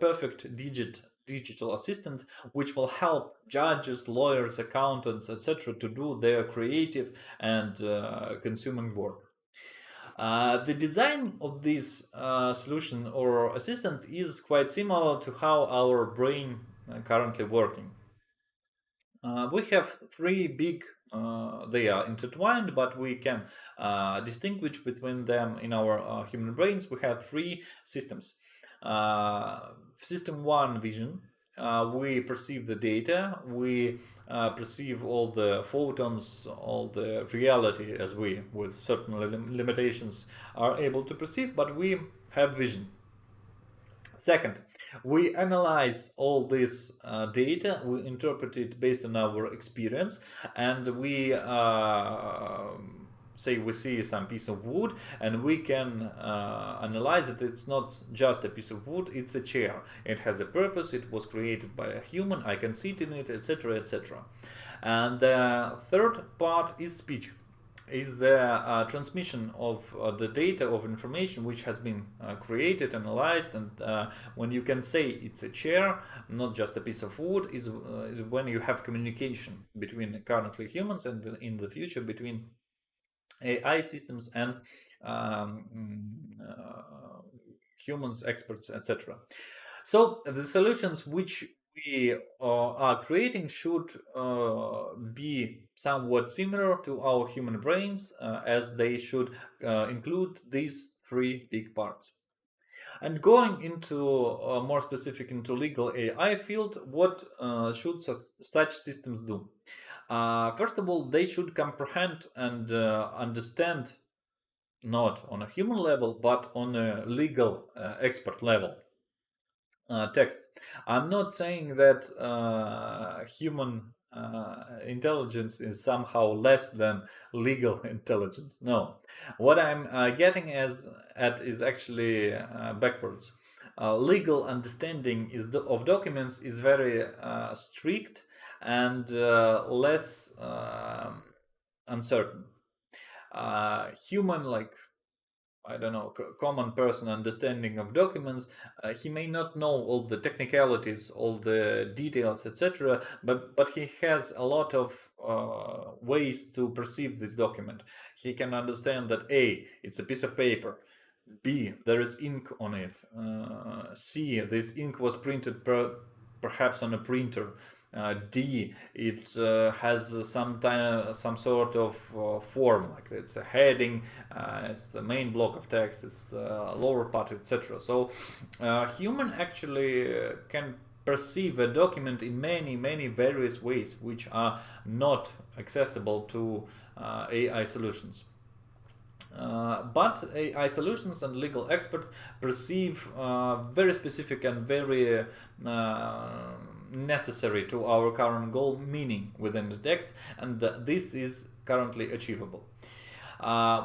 perfect digital assistant, which will help judges, lawyers, accountants, etc., to do their creative and consuming work. The design of this solution or assistant is quite similar to how our brain currently working. We have three big, they are intertwined, but we can distinguish between them in our human brains. We have three systems. System one, vision. We perceive the data, we perceive all the photons, all the reality as we, with certain limitations, are able to perceive, but we have vision. Second, we analyze all this data, we interpret it based on our experience, and we say we see some piece of wood and we can analyze it. It's not just a piece of wood, it's a chair. It has a purpose, it was created by a human, I can sit in it, etc., etc. And the third part is speech, is the transmission of the data of information which has been created, analyzed, and when you can say it's a chair, not just a piece of wood, is when you have communication between currently humans and in the future between AI systems and um, humans, experts, etc. So the solutions which we are creating should be somewhat similar to our human brains, as they should include these three big parts. And going into more specific into legal AI field, what should such systems do? First of all, they should comprehend and understand, not on a human level, but on a legal expert level, texts. I'm not saying that human intelligence is somehow less than legal intelligence. No, what I'm getting at is actually backwards. Legal understanding of documents is very strict and less uncertain. Human, like, I don't know, common person understanding of documents, he may not know all the technicalities, all the details, etc. But he has a lot of ways to perceive this document. He can understand that A, it's a piece of paper. B, there is ink on it. C, this ink was printed perhaps on a printer. D, it has some sort of form, like it's a heading, it's the main block of text, it's the lower part, etc. So human actually can perceive a document in many various ways which are not accessible to AI solutions. But AI solutions and legal experts perceive very specific and very necessary to our current goal meaning within the text, and this is currently achievable.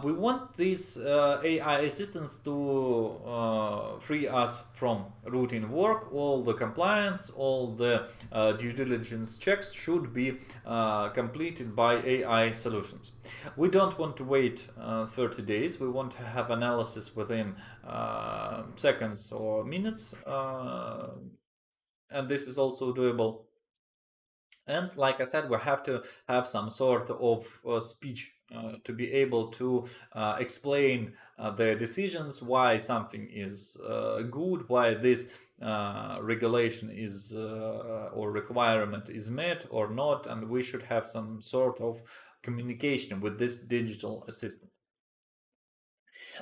We want these AI assistants to free us from routine work. All the compliance, all the due diligence checks should be completed by AI solutions. We don't want to wait 30 days. We want to have analysis within seconds or minutes, and this is also doable. And like I said, we have to have some sort of speech to be able to explain the decisions, why something is good, why this regulation is or requirement is met or not, and we should have some sort of communication with this digital assistant.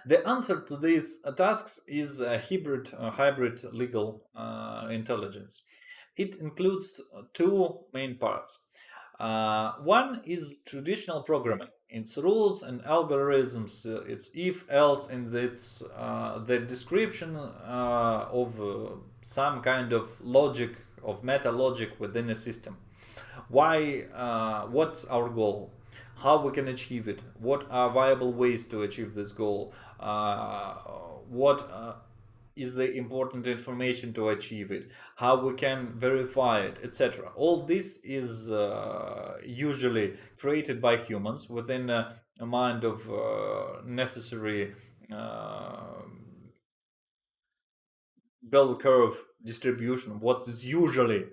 The answer to these tasks is a hybrid legal intelligence. It includes two main parts. One is traditional programming. It's rules and algorithms. It's if else, and it's the description of some kind of logic, of meta logic within a system. Why? What's our goal? How we can achieve it? What are viable ways to achieve this goal? What is the important information to achieve it? How we can verify it, etc. All this is usually created by humans within a mind of necessary bell curve distribution. What is usually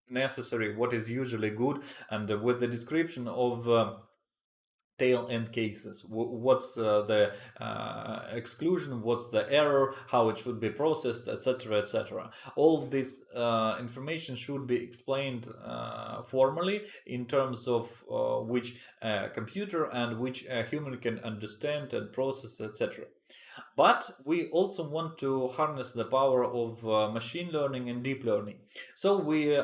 necessary, what is usually good, and with the description of tail end cases. What's the exclusion, what's the error, how it should be processed, etc., etc. All this information should be explained formally in terms of which computer and which human can understand and process, etc. But we also want to harness the power of machine learning and deep learning. So we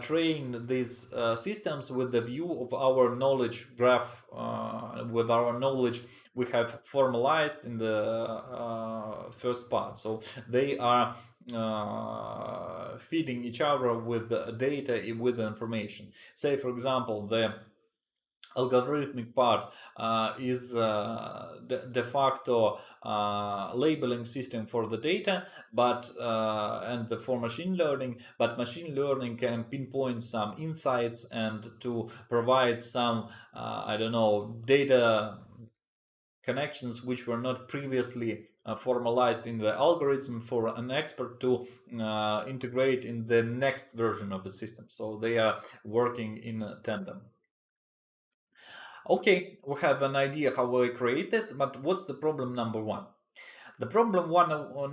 train these systems with the view of our knowledge graph, with our knowledge we have formalized in the first part. So they are feeding each other with data, with information. Say, for example, the algorithmic part is de facto labeling system for the data, but for machine learning. But machine learning can pinpoint some insights and to provide some I don't know, data connections which were not previously formalized in the algorithm for an expert to integrate in the next version of the system. So they are working in tandem. Okay, we have an idea how we create this, but what's the problem number one? The problem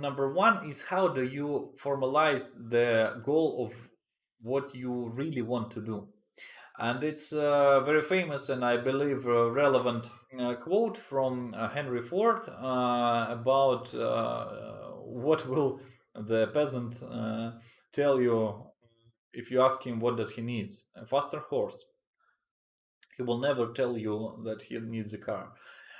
number one is how do you formalize the goal of what you really want to do? And it's a very famous and I believe relevant quote from Henry Ford about what will the peasant tell you if you ask him what does he needs? A faster horse. He will never tell you that he needs a car.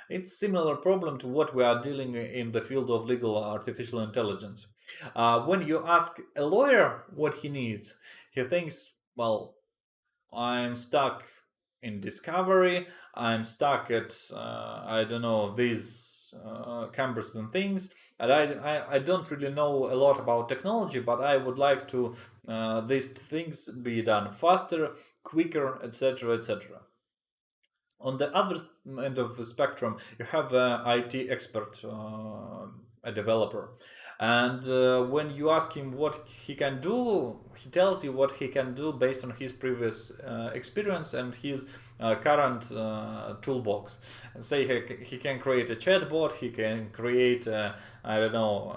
It's similar problem to what we are dealing in the field of legal artificial intelligence. When you ask a lawyer what he needs, he thinks, well, I'm stuck in discovery. I'm stuck at I don't know these cumbersome things, and I don't really know a lot about technology, but I would like to these things be done faster, quicker, etc., etc. On the other end of the spectrum, you have an IT expert, a developer, and when you ask him what he can do, he tells you what he can do based on his previous experience and his current toolbox. And say he can create a chatbot, he can create I don't know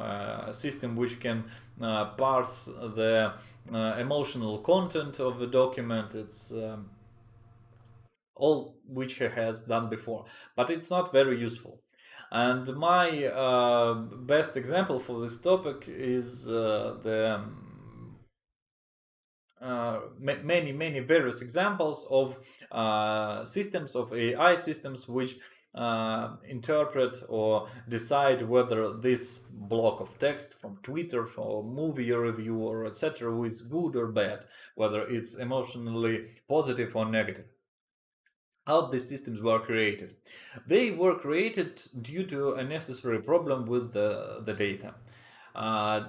a system which can parse the emotional content of the document. It's all which he has done before, but it's not very useful. And my best example for this topic is the many various examples of systems of AI systems which interpret or decide whether this block of text from Twitter for movie review or etc. is good or bad, whether it's emotionally positive or negative. How these systems were created. They were created due to a necessary problem with the data. Uh,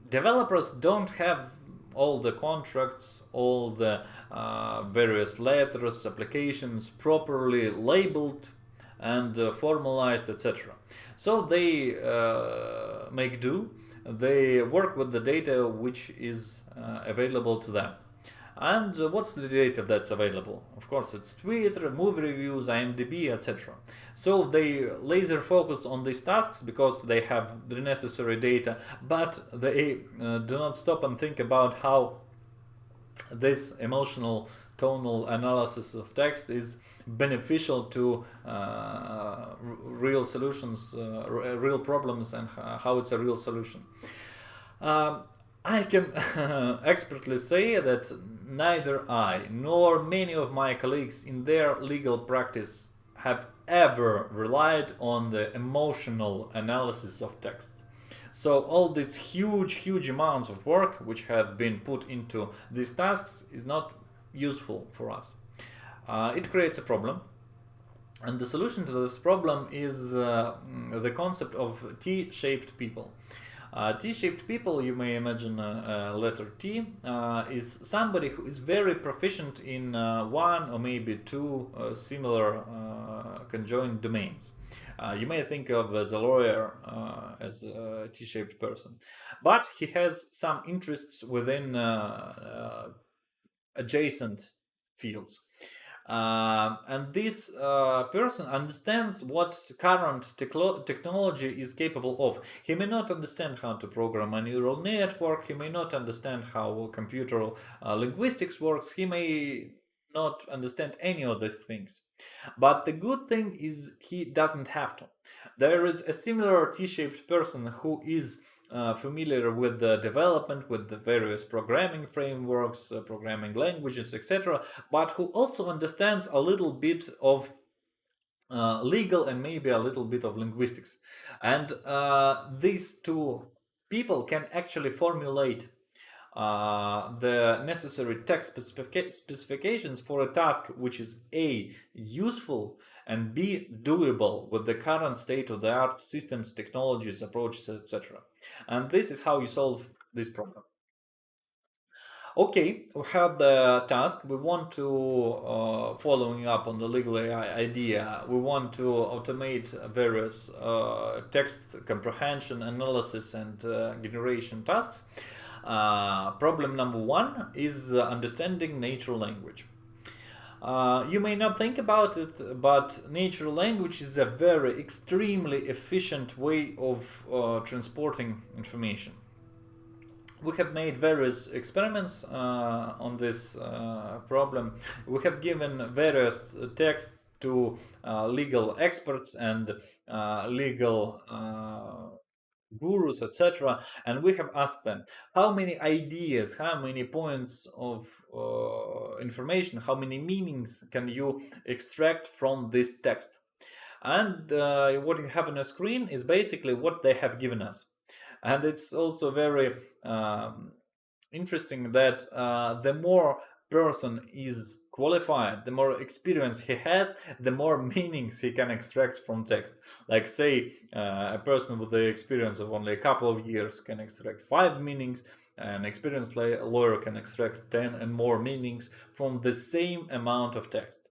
Developers don't have all the contracts, all the various letters, applications properly labeled and formalized, etc. So they make do. They work with the data which is available to them. And what's the data that's available? Of course, it's Twitter, movie reviews, IMDb, etc. So they laser focus on these tasks because they have the necessary data, but they do not stop and think about how this emotional tonal analysis of text is beneficial to real solutions, real problems, and how it's a real solution. Um, I can expertly say that neither I nor many of my colleagues in their legal practice have ever relied on the emotional analysis of text. So all these huge amounts of work which have been put into these tasks is not useful for us. It creates a problem. And the solution to this problem is the concept of T-shaped people. T-shaped people, you may imagine letter T, is somebody who is very proficient in one or maybe two similar conjoined domains. You may think of as a lawyer as a T-shaped person, but he has some interests within adjacent fields. And this person understands what current technology is capable of. He may not understand how to program a neural network, he may not understand how computer linguistics works, he may not understand any of these things. But the good thing is he doesn't have to. There is a similar T-shaped person who is familiar with the development, with the various programming frameworks, programming languages, etc., but who also understands a little bit of legal and maybe a little bit of linguistics. And these two people can actually formulate the necessary text specifications for a task which is A, useful, and B, doable with the current state of the art systems, technologies, approaches, etc. And this is how you solve this problem. Okay, we have the task. We want to, following up on the legal AI idea, we want to automate various text comprehension, analysis, and generation tasks. Problem number one is understanding natural language. You may not think about it, but natural language is a very extremely efficient way of transporting information. We have made various experiments on this problem. We have given various texts to legal experts and legal gurus, etc. And we have asked them how many ideas, how many points of information, how many meanings can you extract from this text. And what you have on a screen is basically what they have given us. And it's also very interesting that the more person is qualified, the more experience he has, the more meanings he can extract from text. Like say a person with the experience of only a couple of years can extract 5 meanings, an experienced lawyer can extract 10 and more meanings from the same amount of text.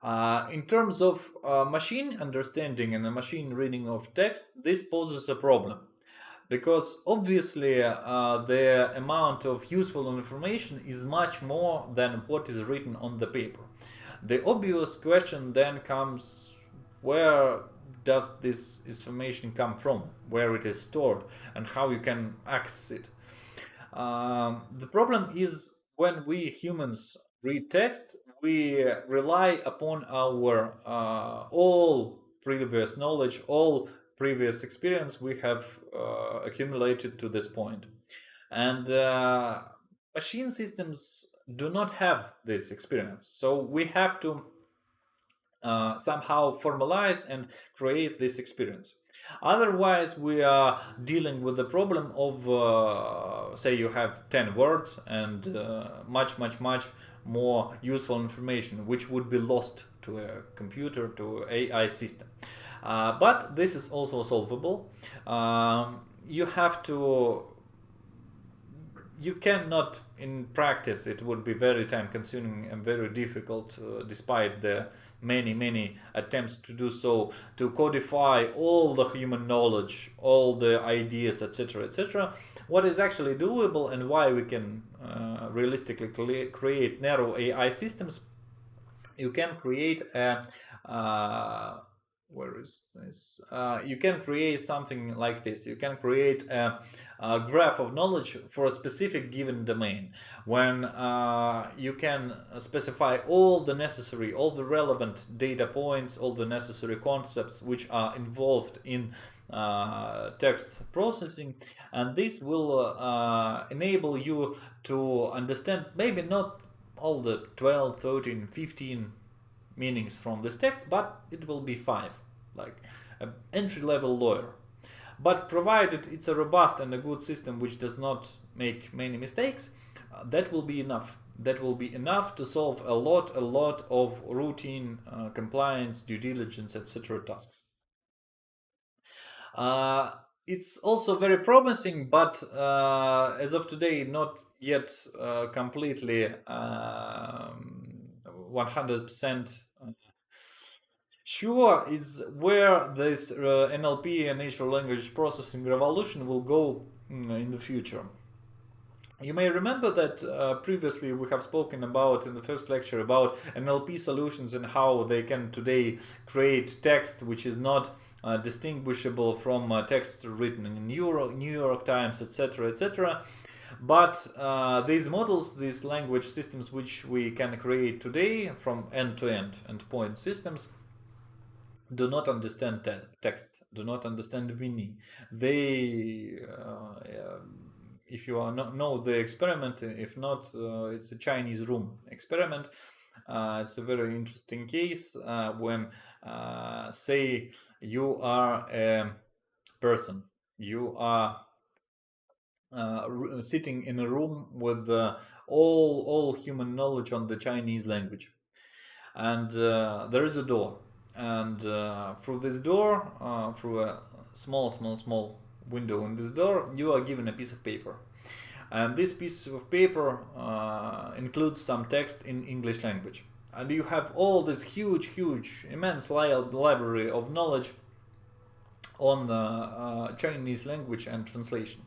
In terms of machine understanding and the machine reading of text, this poses a problem because obviously the amount of useful information is much more than what is written on the paper. The obvious question then comes, where does this information come from, where it is stored, and how you can access it. The problem is when we humans read text, we rely upon our all previous knowledge, all previous experience we have accumulated to this point. And machine systems do not have this experience. So we have to somehow formalize and create this experience. Otherwise, we are dealing with the problem of, say, you have 10 words and much, much, much more useful information, which would be lost to a computer, to AI system. But this is also solvable. You have to you cannot in practice, it would be very time consuming and very difficult despite the many attempts to do so, to codify all the human knowledge, all the ideas, etc., etc. What is actually doable and why we can realistically create narrow AI systems, you can create a where is this? You can create something like this. You can create a graph of knowledge for a specific given domain, when you can specify all the necessary, all the relevant data points, all the necessary concepts which are involved in text processing, and this will enable you to understand maybe not all the 12, 13, 15 meanings from this text, but it will be 5, like an entry-level lawyer. But provided it's a robust and a good system which does not make many mistakes, that will be enough. That will be enough to solve a lot of routine compliance, due diligence, etc. tasks. It's also very promising, but as of today, not yet completely 100% sure is where this NLP and natural language processing revolution will go in the future. You may remember that previously we have spoken about in the first lecture about NLP solutions and how they can today create text which is not distinguishable from text written in New York Times, etc., etc. But these models, these language systems which we can create today from end-to-end endpoint systems, do not understand text, do not understand meaning. They, if you know the experiment, if not, it's a Chinese room experiment. It's a very interesting case when, say, you are a person, you are sitting in a room with all human knowledge on the Chinese language, and there is a door, and through this door, through a small window in this door, you are given a piece of paper, and this piece of paper includes some text in English language, and you have all this huge immense library of knowledge on the Chinese language and translation.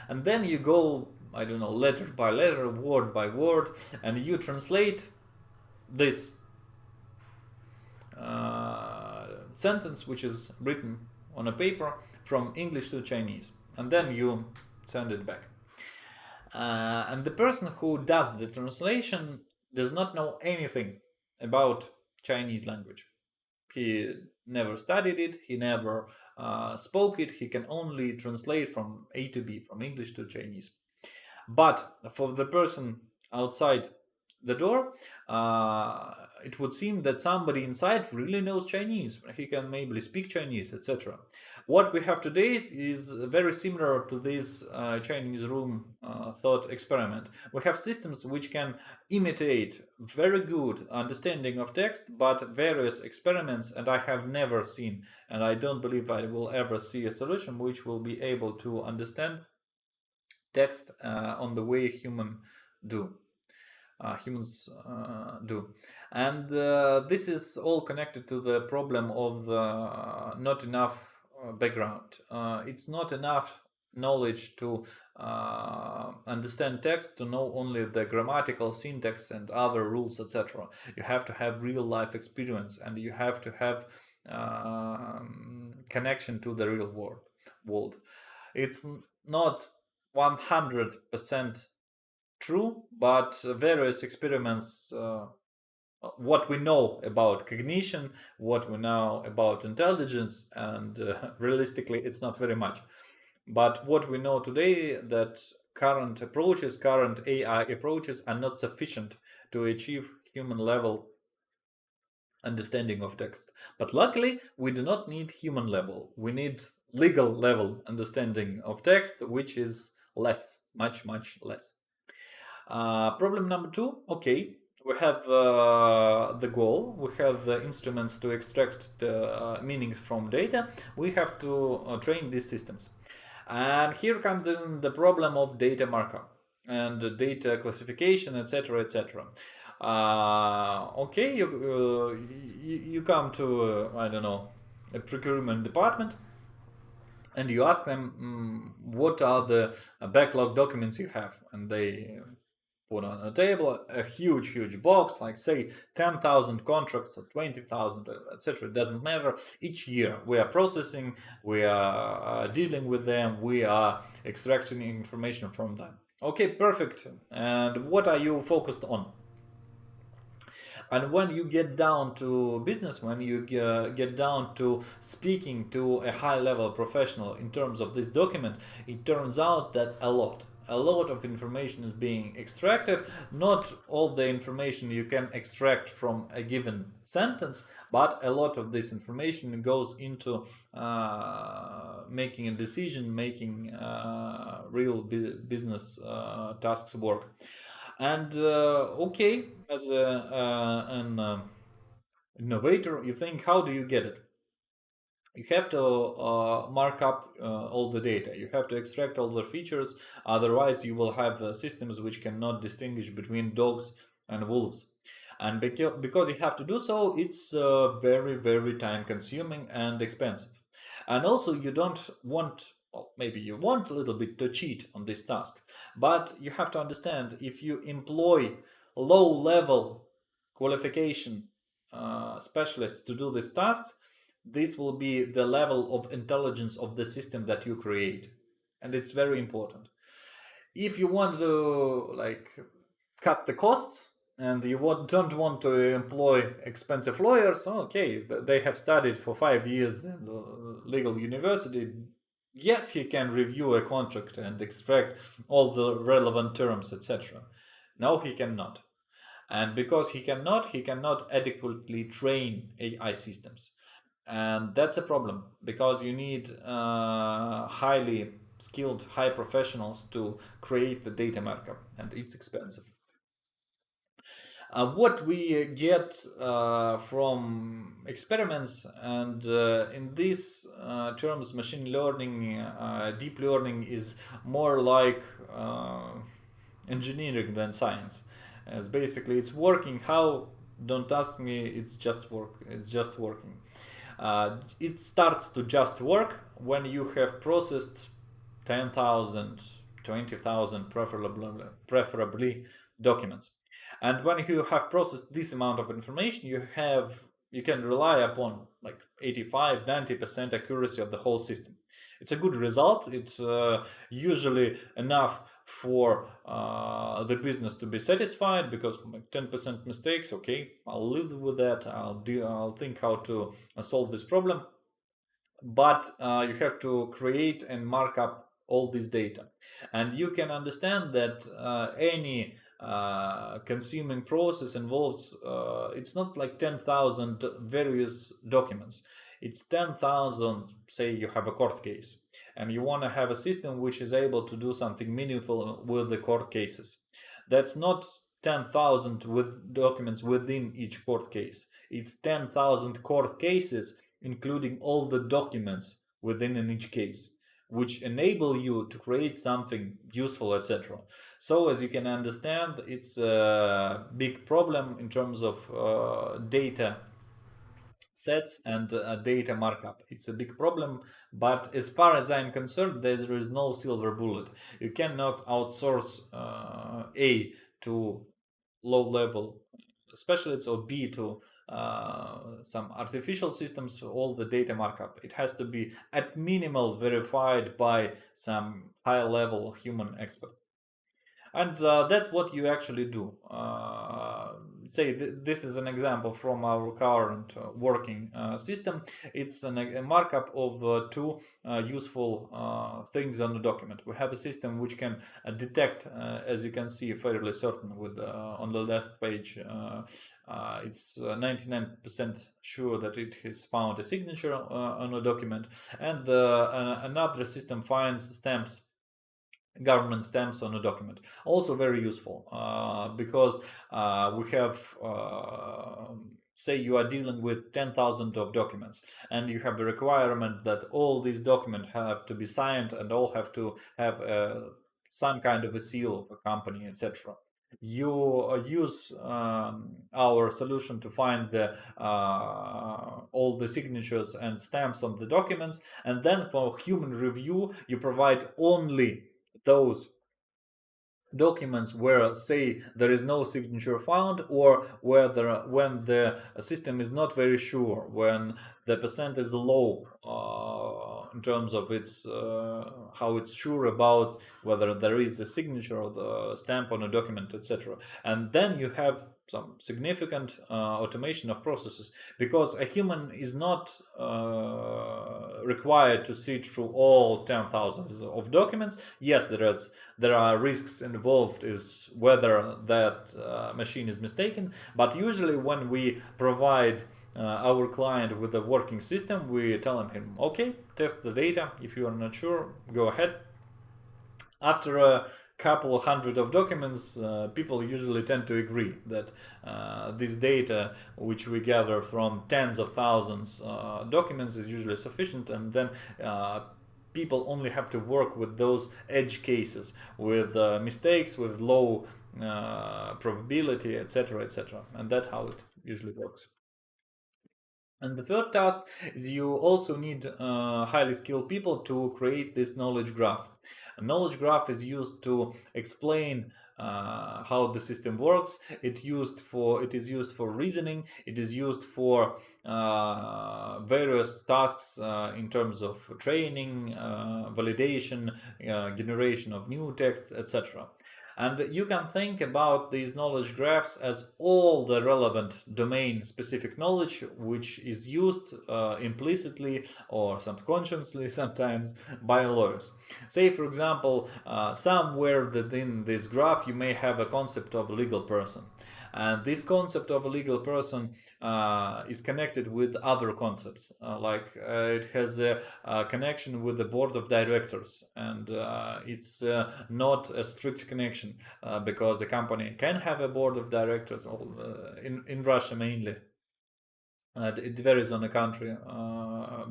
And then you go, I don't know, letter by letter, word by word, and you translate this sentence which is written on a paper from English to Chinese, and then you send it back. And the person who does the translation does not know anything about Chinese language. He never studied it, he never spoke it, he can only translate from A to B, from English to Chinese. But for the person outside the door, it would seem that somebody inside really knows Chinese. He can maybe speak Chinese, etc. What we have today is very similar to this Chinese room thought experiment. We have systems which can imitate very good understanding of text, but various experiments, and I have never seen, and I don't believe I will ever see a solution which will be able to understand text on the way humans do. And this is all connected to the problem of not enough background. It's not enough knowledge to understand text, to know only the grammatical syntax and other rules, etc. You have to have real life experience, and you have to have connection to the real world. It's not 100% true, but various experiments, what we know about cognition, what we know about intelligence, and realistically it's not very much, but what we know today, that current AI approaches are not sufficient to achieve human level understanding of text. But luckily we do not need human level, we need legal level understanding of text, which is less, much less. Problem number 2, okay, we have the goal, we have the instruments to extract the meanings from data, we have to train these systems. And here comes the problem of data markup and data classification, etc., etc. Okay, you come to, I don't know, a procurement department, and you ask them, what are the backlog documents you have, and they put on a table a huge box, like say 10,000 contracts or 20,000, etc. It doesn't matter. Each year we are processing, we are dealing with them, we are extracting information from them. Okay, perfect. And what are you focused on? And when you get down to business, when you get down to speaking to a high level professional in terms of this document, it turns out that a lot of information is being extracted. Not all the information you can extract from a given sentence, but a lot of this information goes into making a decision, making real business tasks work. And okay, as an innovator, you think, how do you get it? You have to mark up all the data. You have to extract all the features. Otherwise, you will have systems which cannot distinguish between dogs and wolves. And because you have to do so, it's very time consuming and expensive. And also, you don't want, well, maybe you want a little bit to cheat on this task, but you have to understand, if you employ low level qualification specialists to do these tasks, this will be the level of intelligence of the system that you create, and it's very important. If you want to cut the costs and you don't want to employ expensive lawyers, okay, they have studied for 5 years in the legal university. Yes, he can review a contract and extract all the relevant terms, etc. No, he cannot. And because he cannot adequately train AI systems. And that's a problem, because you need highly skilled high professionals to create the data markup, and it's expensive. What we get from experiments, and in these terms, machine learning, deep learning is more like engineering than science. As basically it's working. How? Don't ask me. It's just work. It's just working. It starts to just work when you have processed 10,000, 20,000, preferably documents. And when you have processed this amount of information, you can rely upon like 85-90% accuracy of the whole system. It's a good result. It's usually enough for the business to be satisfied, because like 10% mistakes, okay, I'll live with that. I'll think how to solve this problem. But you have to create and mark up all this data, and you can understand that any consuming process involves it's not like 10,000 various documents. It's 10,000. Say you have a court case and you want to have a system which is able to do something meaningful with the court cases. That's not 10,000 with documents within each court case. It's 10,000 court cases including all the documents within in each case, which enable you to create something useful, etc. So as you can understand, it's a big problem in terms of data sets and data markup. It's a big problem, but as far as I'm concerned, there is no silver bullet. You cannot outsource A to low level specialists or B to some artificial systems all the data markup. It has to be at minimal verified by some high level human expert. And that's what you actually do. Say this is an example from our current working system. It's a markup of two useful things on the document. We have a system which can detect, as you can see, fairly certain with on the last page. It's 99% sure that it has found a signature on a document, and another system finds stamps, government stamps on a document. Also very useful because we have say you are dealing with 10,000 of documents, and you have a requirement that all these documents have to be signed and all have to have some kind of a seal of a company, etc. You use our solution to find the all the signatures and stamps on the documents, and then for human review you provide only those documents where, say, there is no signature found, or where when the system is not very sure, when the percent is low in terms of its how it's sure about whether there is a signature or the stamp on a document, etc. And then you have some significant automation of processes, because a human is not required to see through all 10,000 of documents. Yes, there are risks involved, is whether that machine is mistaken, but usually when we provide our client with a working system, we tell him, okay, test the data. If you are not sure, go ahead. After a couple of hundred of documents, people usually tend to agree that this data which we gather from tens of thousands documents is usually sufficient, and then people only have to work with those edge cases, with mistakes, with low probability, etc., etc. And that's how it usually works. And the third task is you also need highly skilled people to create this knowledge graph. A knowledge graph is used to explain how the system works. It is used for reasoning. It is used for various tasks in terms of training, validation, generation of new text, etc. And you can think about these knowledge graphs as all the relevant domain-specific knowledge which is used implicitly or subconsciously sometimes by lawyers. Say, for example, somewhere within this graph you may have a concept of a legal person. And this concept of a legal person is connected with other concepts, it has a connection with the board of directors, and it's not a strict connection, because a company can have a board of directors, in Russia mainly. It varies on a country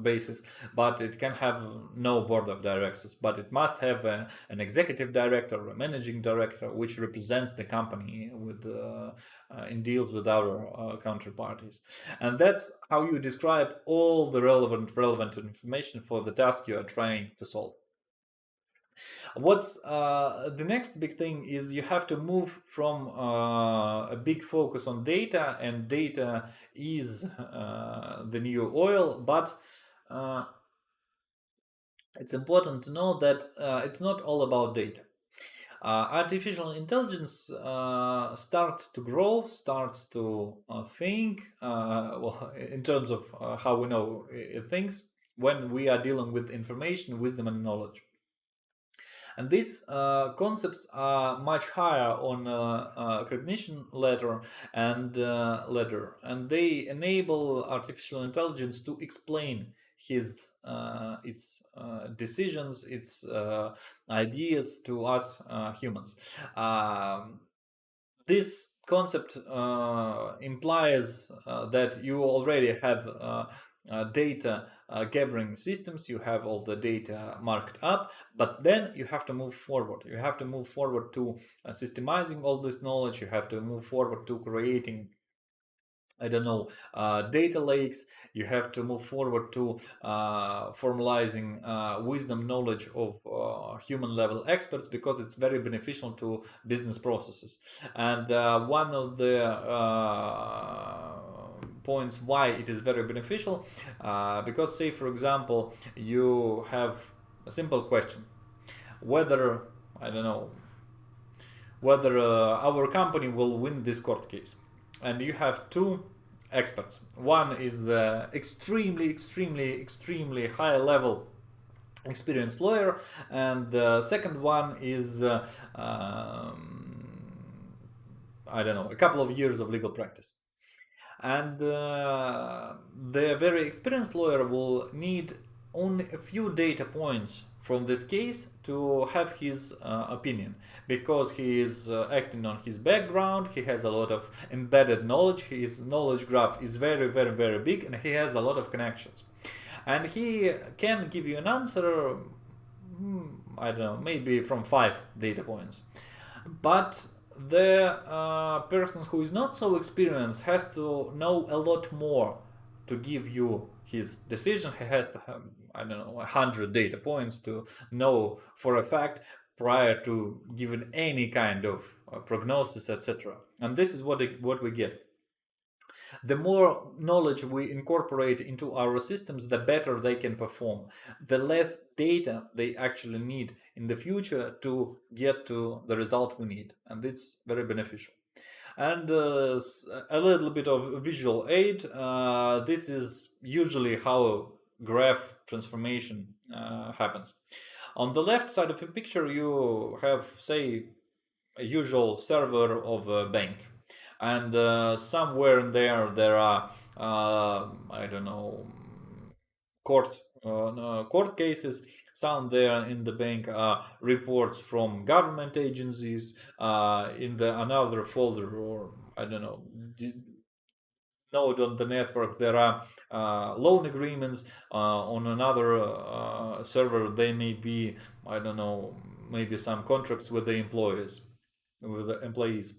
basis, but it can have no board of directors, but it must have an executive director, a managing director, which represents the company in deals with other counterparties. And that's how you describe all the relevant information for the task you are trying to solve. What's the next big thing is you have to move from a big focus on data, and data is the new oil, but uh, it's important to know that it's not all about data. Artificial intelligence starts to grow, starts to think, well, in terms of how we know it thinks, when we are dealing with information, wisdom, and knowledge. And these concepts are much higher on cognition ladder, and they enable artificial intelligence to explain its decisions, its ideas to us humans. This concept implies that you already have data gathering systems, you have all the data marked up, but then you have to move forward. You have to move forward to systemizing all this knowledge, you have to move forward to creating, I don't know, data lakes. You have to move forward to formalizing wisdom, knowledge of human level experts, because it's very beneficial to business processes. And one of the points why it is very beneficial, because, say, for example, you have a simple question whether, I don't know, whether our company will win this court case. And you have two experts. One is the extremely high level experienced lawyer, and the second one is I don't know, a couple of years of legal practice. And the very experienced lawyer will need only a few data points from this case to have his opinion, because he is acting on his background, he has a lot of embedded knowledge, his knowledge graph is very big, and he has a lot of connections, and he can give you an answer, I don't know, maybe from 5 data points. But the person who is not so experienced has to know a lot more to give you his decision. He has to have, I don't know, 100 data points to know for a fact prior to giving any kind of prognosis, etc. And this is what we get. The more knowledge we incorporate into our systems, the better they can perform. The less data they actually need in the future to get to the result we need. And it's very beneficial. And a little bit of visual aid. This is usually how graph transformation happens. On the left side of the picture, you have, say, a usual server of a bank, and somewhere in there are I don't know, court cases. Some there in the bank are reports from government agencies. In the another folder, or I don't know, node on the network, there are loan agreements. On another server, they may be, I don't know, maybe some contracts with the employees, with the employees.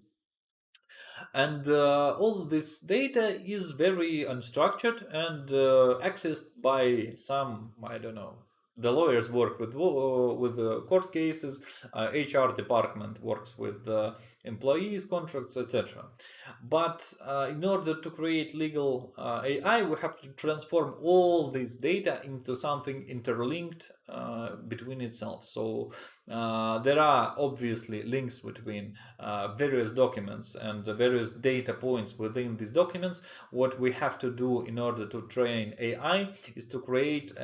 And all this data is very unstructured and accessed by some, I don't know, the lawyers work with the court cases, HR department works with employees contracts, etc. But in order to create legal AI, we have to transform all this data into something interlinked between itself. So there are obviously links between various documents and various data points within these documents. What we have to do in order to train AI is to create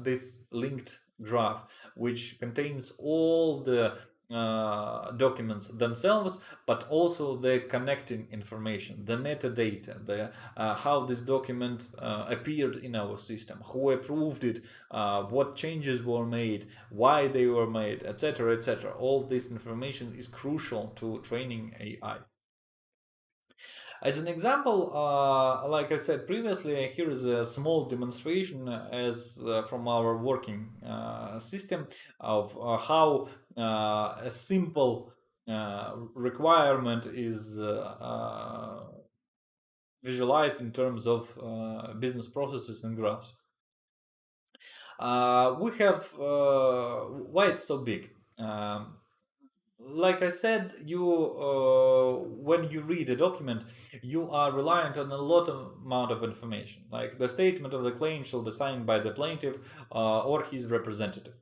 this linked graph, which contains all the documents themselves, but also the connecting information, the metadata, the how this document appeared in our system, who approved it, what changes were made, why they were made, etc., etc. All this information is crucial to training AI. As an example, like I said previously, here is a small demonstration as from our working system of how a simple requirement is visualized in terms of business processes and graphs. We have why it's so big. Like I said, you when you read a document, you are reliant on a lot of amount of information. Like the statement of the claim shall be signed by the plaintiff or his representative.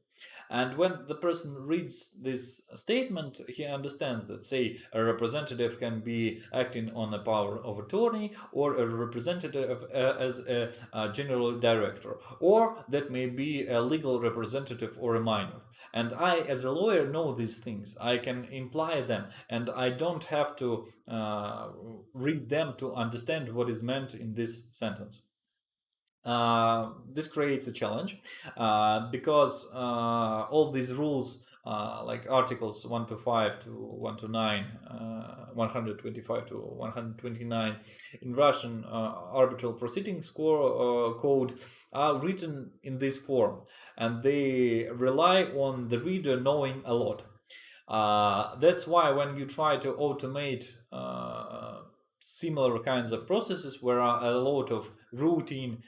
And when the person reads this statement, he understands that, say, a representative can be acting on a power of attorney, or a representative as a general director, or that may be a legal representative or a minor. And I, as a lawyer, know these things. I can imply them, and I don't have to read them to understand what is meant in this sentence. This creates a challenge because all these rules, like articles 1 to 5 to 1 to 9, 125 to 129 in Russian arbitral proceedings code, are written in this form, and they rely on the reader knowing a lot. That's why when you try to automate similar kinds of processes where are a lot of routine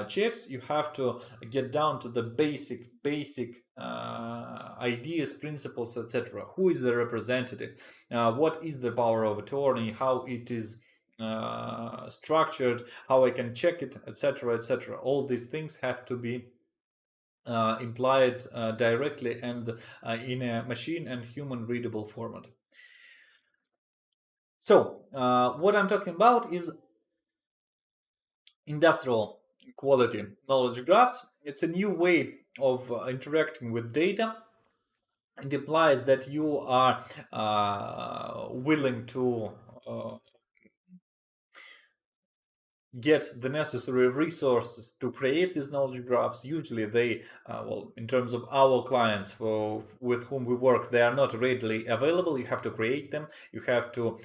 checks, you have to get down to the basic ideas, principles, etc. Who is the representative? What is the power of attorney? How it is structured? How I can check it, etc., etc. All these things have to be implied directly and in a machine and human readable format. So what I'm talking about is industrial quality knowledge graphs. It's a new way of interacting with data. It implies that you are willing to get the necessary resources to create these knowledge graphs. Usually they, well, in terms of our clients with whom we work, they are not readily available. You have to create them. You have to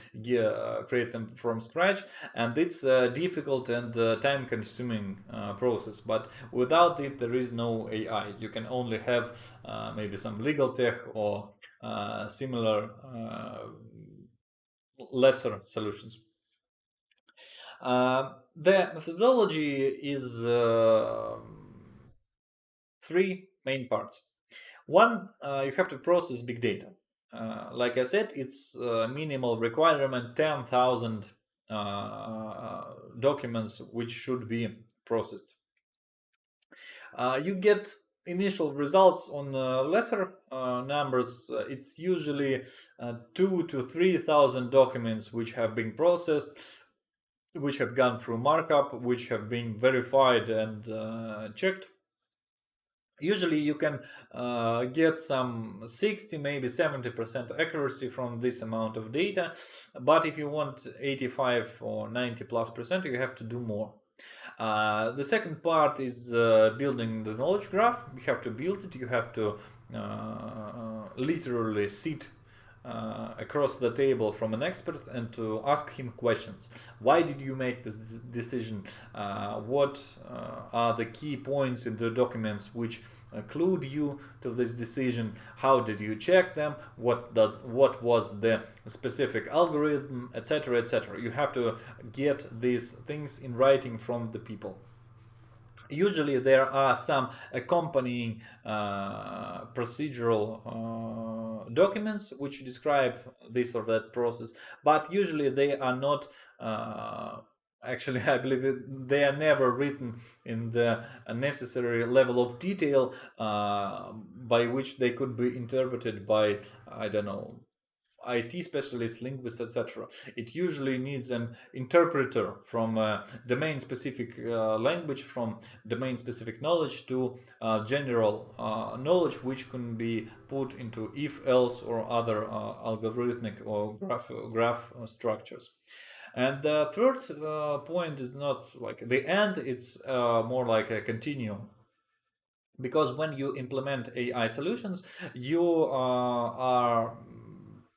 create them from scratch. And it's a difficult and time-consuming process. But without it, there is no AI. You can only have maybe some legalTech or similar lesser solutions. The methodology is three main parts. One, you have to process big data. Like I said, it's minimal requirement 10,000 documents which should be processed. You get initial results on lesser numbers. It's usually 2 to 3,000 documents which have been processed, which have gone through markup, which have been verified and checked. Usually you can get some 60, maybe 70% accuracy from this amount of data, but if you want 85 or 90 plus percent, you have to do more. The second part is building the knowledge graph. You have to build it, you have to literally sit across the table from an expert and to ask him questions. Why did you make this decision? What are the key points in the documents which clued you to this decision? How did you check them? What was the specific algorithm, etc., etc. You have to get these things in writing from the people. Usually there are some accompanying procedural documents which describe this or that process, but usually they are not actually, I believe they are never written in the necessary level of detail by which they could be interpreted by, I don't know, IT specialists, linguists, etc. It usually needs an interpreter from domain specific language, from domain specific knowledge to general knowledge, which can be put into if else or other algorithmic or graph structures. And the third point is not like the end, it's more like a continuum, because when you implement AI solutions, you are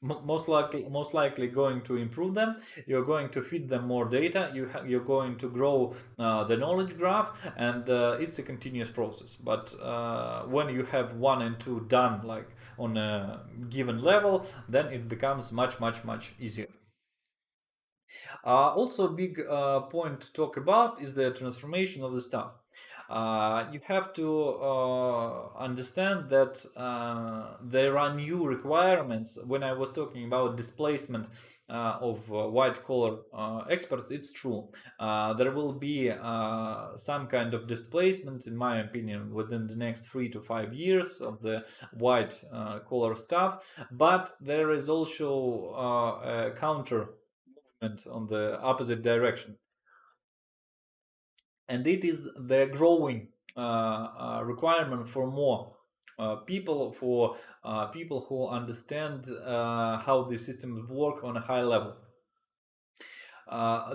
most likely going to improve them. You're going to feed them more data. You're going to grow the knowledge graph, and it's a continuous process. But when you have one and two done, like on a given level, then it becomes much easier. Also, a big point to talk about is the transformation of the stuff. You have to understand that there are new requirements. When I was talking about displacement of white collar experts, it's true. There will be some kind of displacement, in my opinion, within the next 3 to 5 years of the white collar stuff. But there is also a counter on the opposite direction, and it is the growing requirement for more people who understand how the systems work on a high level.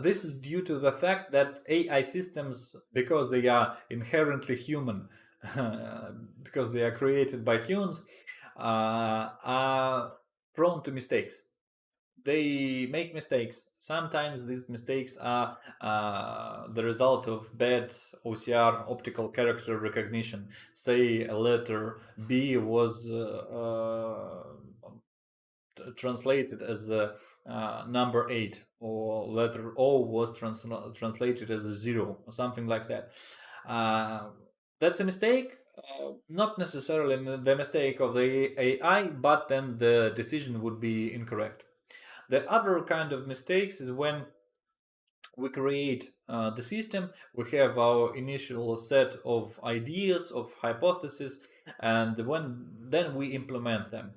This is due to the fact that AI systems, because they are inherently human, because they are created by humans, are prone to mistakes. They make mistakes. Sometimes these mistakes are the result of bad OCR, optical character recognition. Say a letter B was translated as a number 8, or letter O was translated as a 0, or something like that. That's a mistake. Not necessarily the mistake of the AI, but then the decision would be incorrect. The other kind of mistakes is when we create the system, we have our initial set of ideas, of hypotheses, and then we implement them.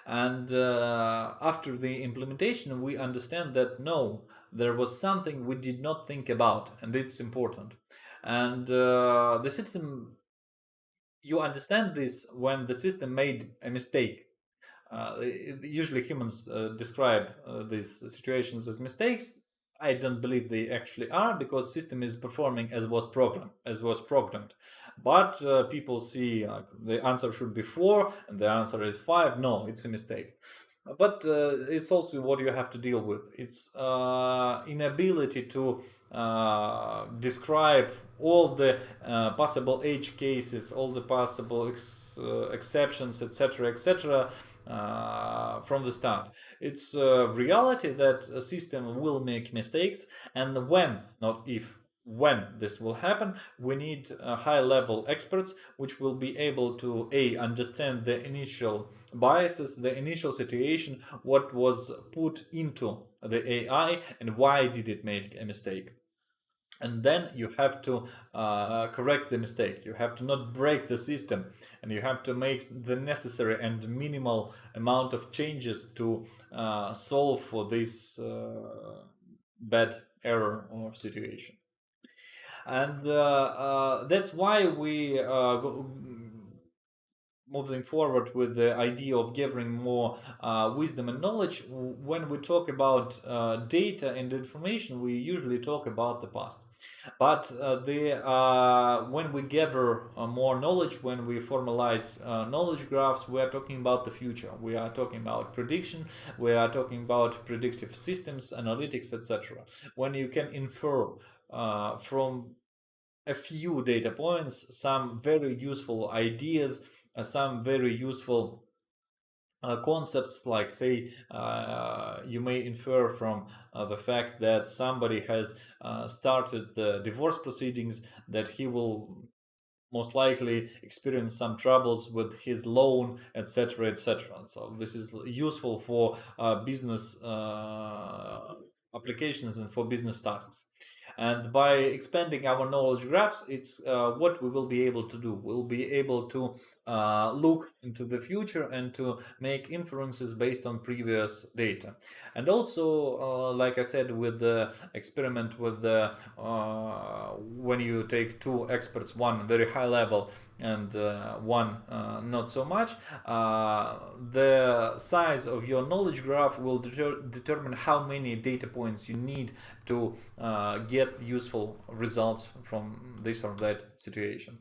And after the implementation, we understand that no, there was something we did not think about, and it's important. And the system, you understand this when the system made a mistake. Usually humans describe these situations as mistakes. I don't believe they actually are, because system is performing as was programmed. But people see the answer should be 4 and the answer is 5. No, it's a mistake. But it's also what you have to deal with. It's inability to describe all the possible edge cases, all the possible exceptions, etc., from the start. It's a reality that a system will make mistakes, and when, not if, when this will happen, we need high-level experts which will be able to understand the initial biases, the initial situation, what was put into the AI, and why did it make a mistake. And then you have to correct the mistake. You have to not break the system, and you have to make the necessary and minimal amount of changes to solve for this bad error or situation. And that's why we moving forward with the idea of gathering more wisdom and knowledge. When we talk about data and information, we usually talk about the past. But when we gather more knowledge, when we formalize knowledge graphs, we are talking about the future. We are talking about prediction. We are talking about predictive systems, analytics, etc. When you can infer from a few data points some very useful ideas, some very useful concepts, like say you may infer from the fact that somebody has started the divorce proceedings, that he will most likely experience some troubles with his loan, etc. So this is useful for business applications and for business tasks. And by expanding our knowledge graphs, it's what we will be able to do. We'll be able to look into the future and to make inferences based on previous data. And also, like I said, with the experiment with the when you take two experts, one very high level and one not so much, the size of your knowledge graph will determine how many data points you need to get useful results from this or that situation.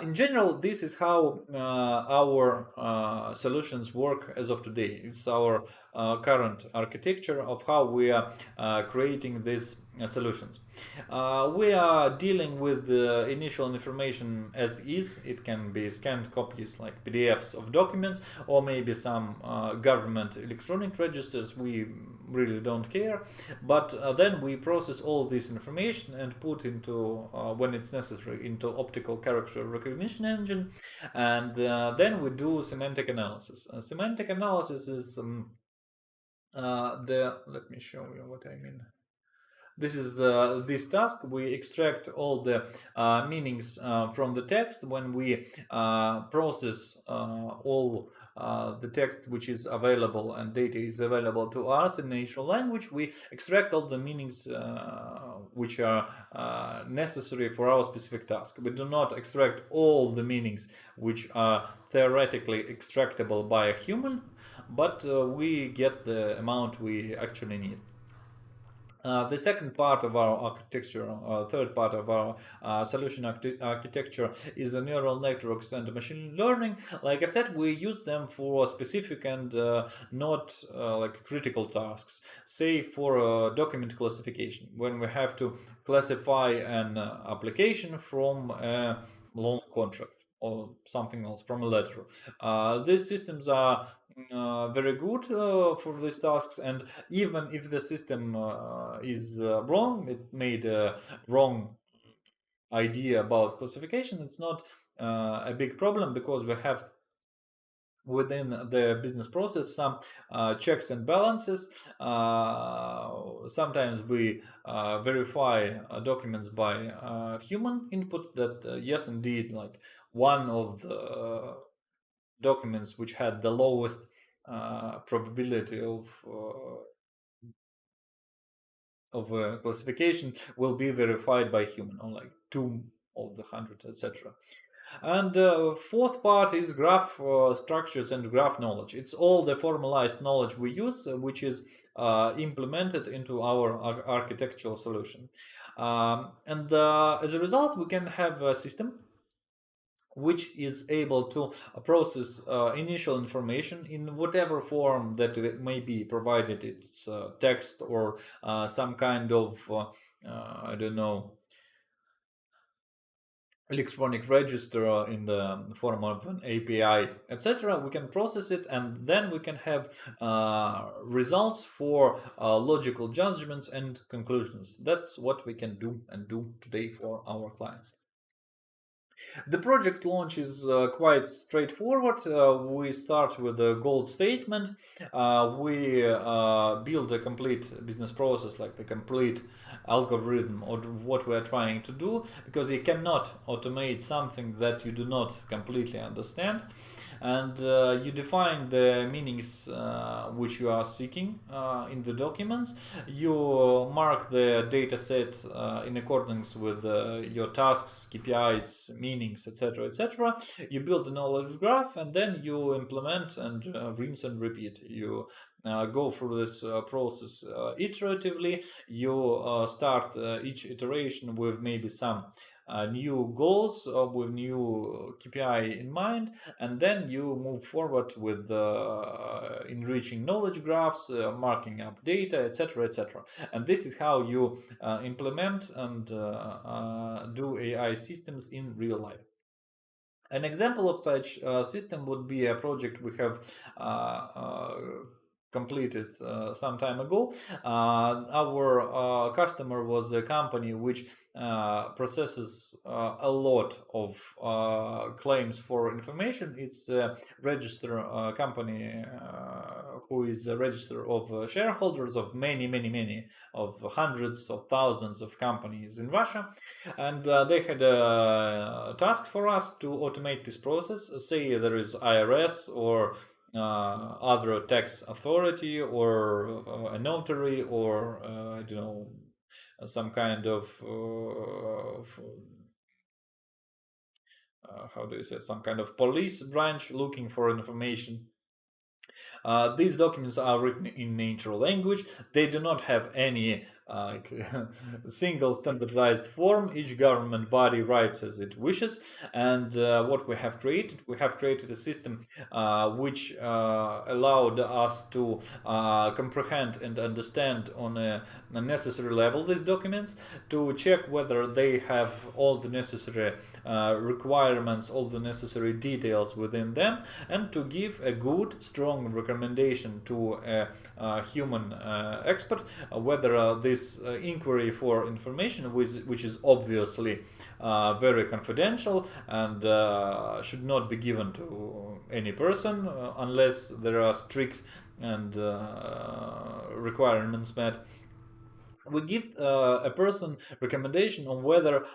In general, this is how our solutions work as of today. It's our current architecture of how we are creating these solutions. We are dealing with the initial information as is. It can be scanned copies like PDFs of documents, or maybe some government electronic registers. We really don't care. But then we process all this information and put into, when it's necessary, into optical character recognition engine, and then we do semantic analysis. Semantic analysis is let me show you what I mean. This is this task. We extract all the meanings from the text. When we process all the text which is available and data is available to us in natural language, we extract all the meanings which are necessary for our specific task. We do not extract all the meanings which are theoretically extractable by a human, but we get the amount we actually need. The second part of our architecture, third part of our solution architecture, is the neural networks and machine learning. Like I said, we use them for specific and not like critical tasks. Say for document classification, when we have to classify an application from a loan contract or something else, from a letter. These systems are very good for these tasks, and even if the system is wrong, it made a wrong idea about classification, it's not a big problem, because we have within the business process some checks and balances. Sometimes we verify documents by human input, that yes, indeed, like one of the documents which had the lowest probability of classification will be verified by human, on like 2 of the 100, etc. And fourth part is graph structures and graph knowledge. It's all the formalized knowledge we use, which is implemented into our architectural solution. And as a result, we can have a system which is able to process initial information in whatever form that it may be, provided it's text or some kind of I don't know, electronic register in the form of an API, etc. We can process it, and then we can have results for logical judgments and conclusions. That's what we can do and do today for our clients. The project launch is quite straightforward. We start with a goal statement. We build a complete business process, like the complete algorithm of what we are trying to do, because you cannot automate something that you do not completely understand. And you define the meanings which you are seeking in the documents. You mark the data set in accordance with your tasks, KPIs, meanings, etc., etc. You build a knowledge graph, and then you implement and rinse and repeat. You go through this process iteratively. You start each iteration with maybe some new goals with new KPI in mind, and then you move forward with enriching knowledge graphs, marking up data, etc., etc. And this is how you implement and do AI systems in real life. An example of such system would be a project we have completed some time ago. Our customer was a company which processes a lot of claims for information. It's a register company who is a register of shareholders of many of hundreds of thousands of companies in Russia, and they had a task for us to automate this process. Say there is IRS or other tax authority or a notary or I don't know, some kind of how do you say, some kind of police branch looking for information. These documents are written in natural language. They do not have any single standardized form. Each government body writes as it wishes. And what we have created a system which allowed us to comprehend and understand on a necessary level these documents, to check whether they have all the necessary requirements, all the necessary details within them, and to give a good, strong recommendation to a human expert whether this inquiry for information, which is obviously very confidential and should not be given to any person unless there are strict and requirements met. We give a person recommendation on whether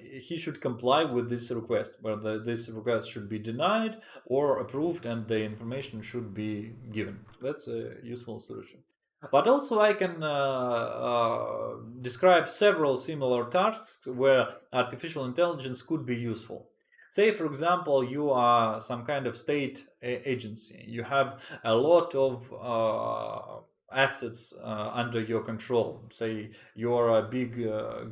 he should comply with this request, whether this request should be denied or approved, and the information should be given. That's a useful solution. But also I can describe several similar tasks where artificial intelligence could be useful. Say, for example, you are some kind of state agency. You have a lot of assets under your control. Say you're a big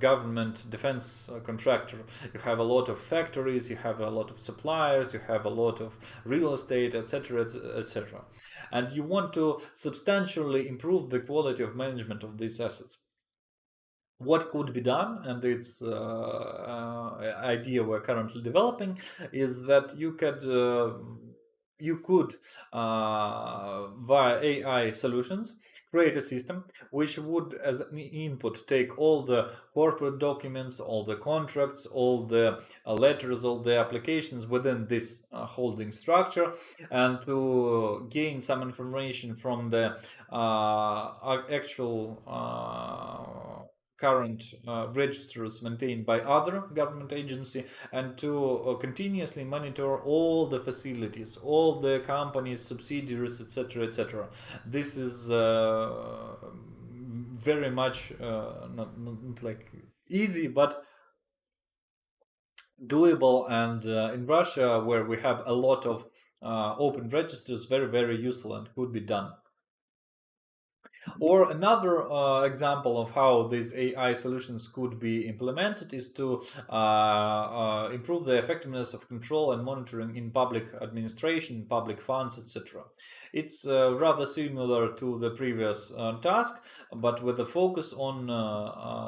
government defense contractor. You have a lot of factories, you have a lot of suppliers, you have a lot of real estate, etc., etc. And you want to substantially improve the quality of management of these assets. What could be done, and it's idea we're currently developing, is that you could via AI solutions create a system which would as an input take all the corporate documents, all the contracts, all the letters, all the applications within this holding structure, and to gain some information from the actual current registers maintained by other government agency, and to continuously monitor all the facilities, all the companies, subsidiaries, etc., etc. This is very much not like easy, but doable, and in Russia, where we have a lot of open registers, very useful and could be done. Or another example of how these AI solutions could be implemented is to improve the effectiveness of control and monitoring in public administration, public funds, etc. It's rather similar to the previous task, but with a focus on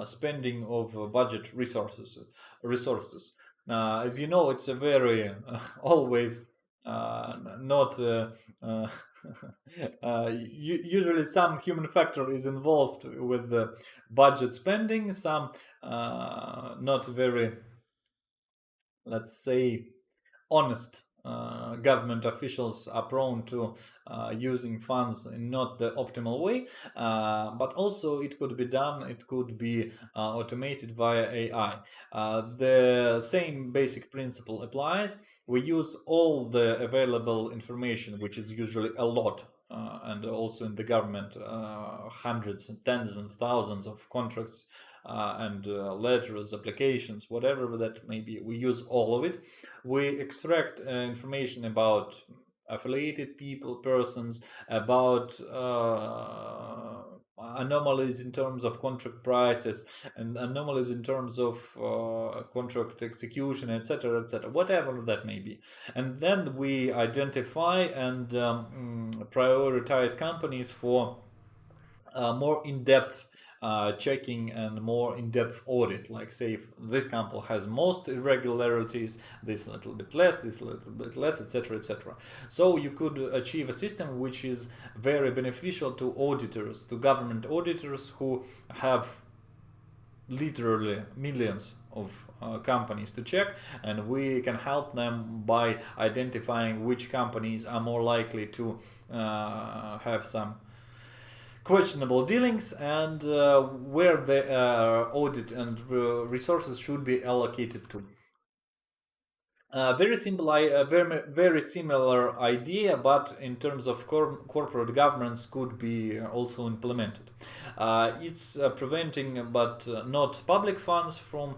spending of budget resources. As you know, it's a very always not usually some human factor is involved with the budget spending, some not very, let's say, honest government officials are prone to using funds in not the optimal way, but also it could be done, it could be automated via AI. The same basic principle applies. We use all the available information, which is usually a lot, and also in the government, hundreds and tens of thousands of contracts and letters, applications, whatever that may be. We use all of it. We extract information about affiliated people, persons, about anomalies in terms of contract prices, and anomalies in terms of contract execution, etc., etc., whatever that may be. And then we identify and prioritize companies for more in-depth checking and more in-depth audit, like say if this company has most irregularities, this a little bit less, this a little bit less, etc., etc. So you could achieve a system which is very beneficial to auditors, to government auditors who have literally millions of companies to check, and we can help them by identifying which companies are more likely to have some questionable dealings, and where the audit and resources should be allocated to. Very simple, very similar idea, but in terms of corporate governance, could be also implemented. It's preventing, but not public funds from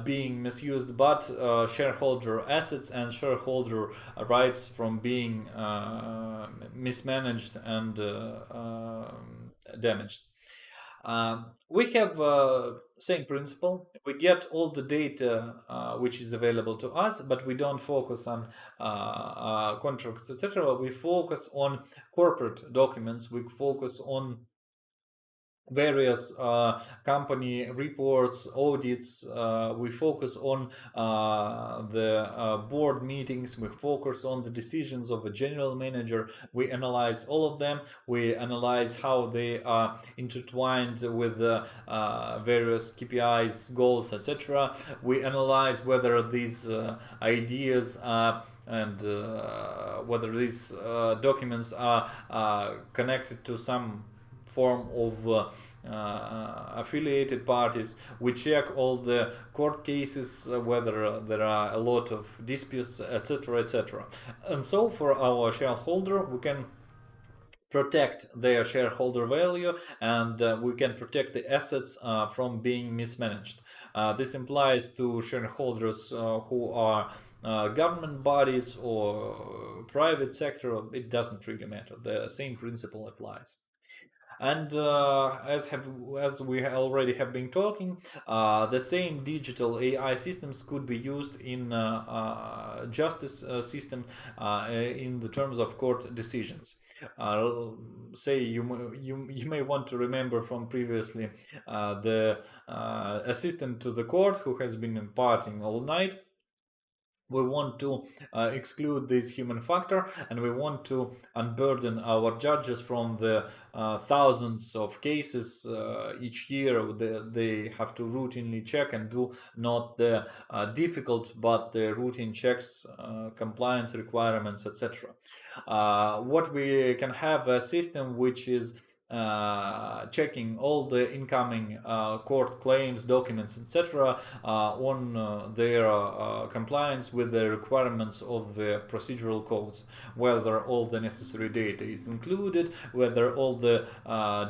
being misused, but shareholder assets and shareholder rights from being mismanaged and damaged. We have same principle. We get all the data which is available to us, but we don't focus on contracts, etc. We focus on corporate documents. We focus on various company reports, audits. We focus on the board meetings. We focus on the decisions of a general manager. We analyze all of them. We analyze how they are intertwined with the various KPIs, goals, etc. We analyze whether these ideas and whether these documents are connected to some form of affiliated parties. We check all the court cases, whether there are a lot of disputes, etc., etc. And so for our shareholder, we can protect their shareholder value, and we can protect the assets from being mismanaged. This implies to shareholders who are government bodies or private sector. It doesn't really matter. The same principle applies. And as we already have been talking, the same digital AI systems could be used in justice system in the terms of court decisions. Say you may want to remember from previously the assistant to the court who has been partying all night. We want to exclude this human factor, and we want to unburden our judges from the thousands of cases each year they have to routinely check and do, not the difficult but the routine checks, compliance requirements, etc. What we can have a system which is checking all the incoming court claims, documents, etc. On their compliance with the requirements of the procedural codes, whether all the necessary data is included, whether all the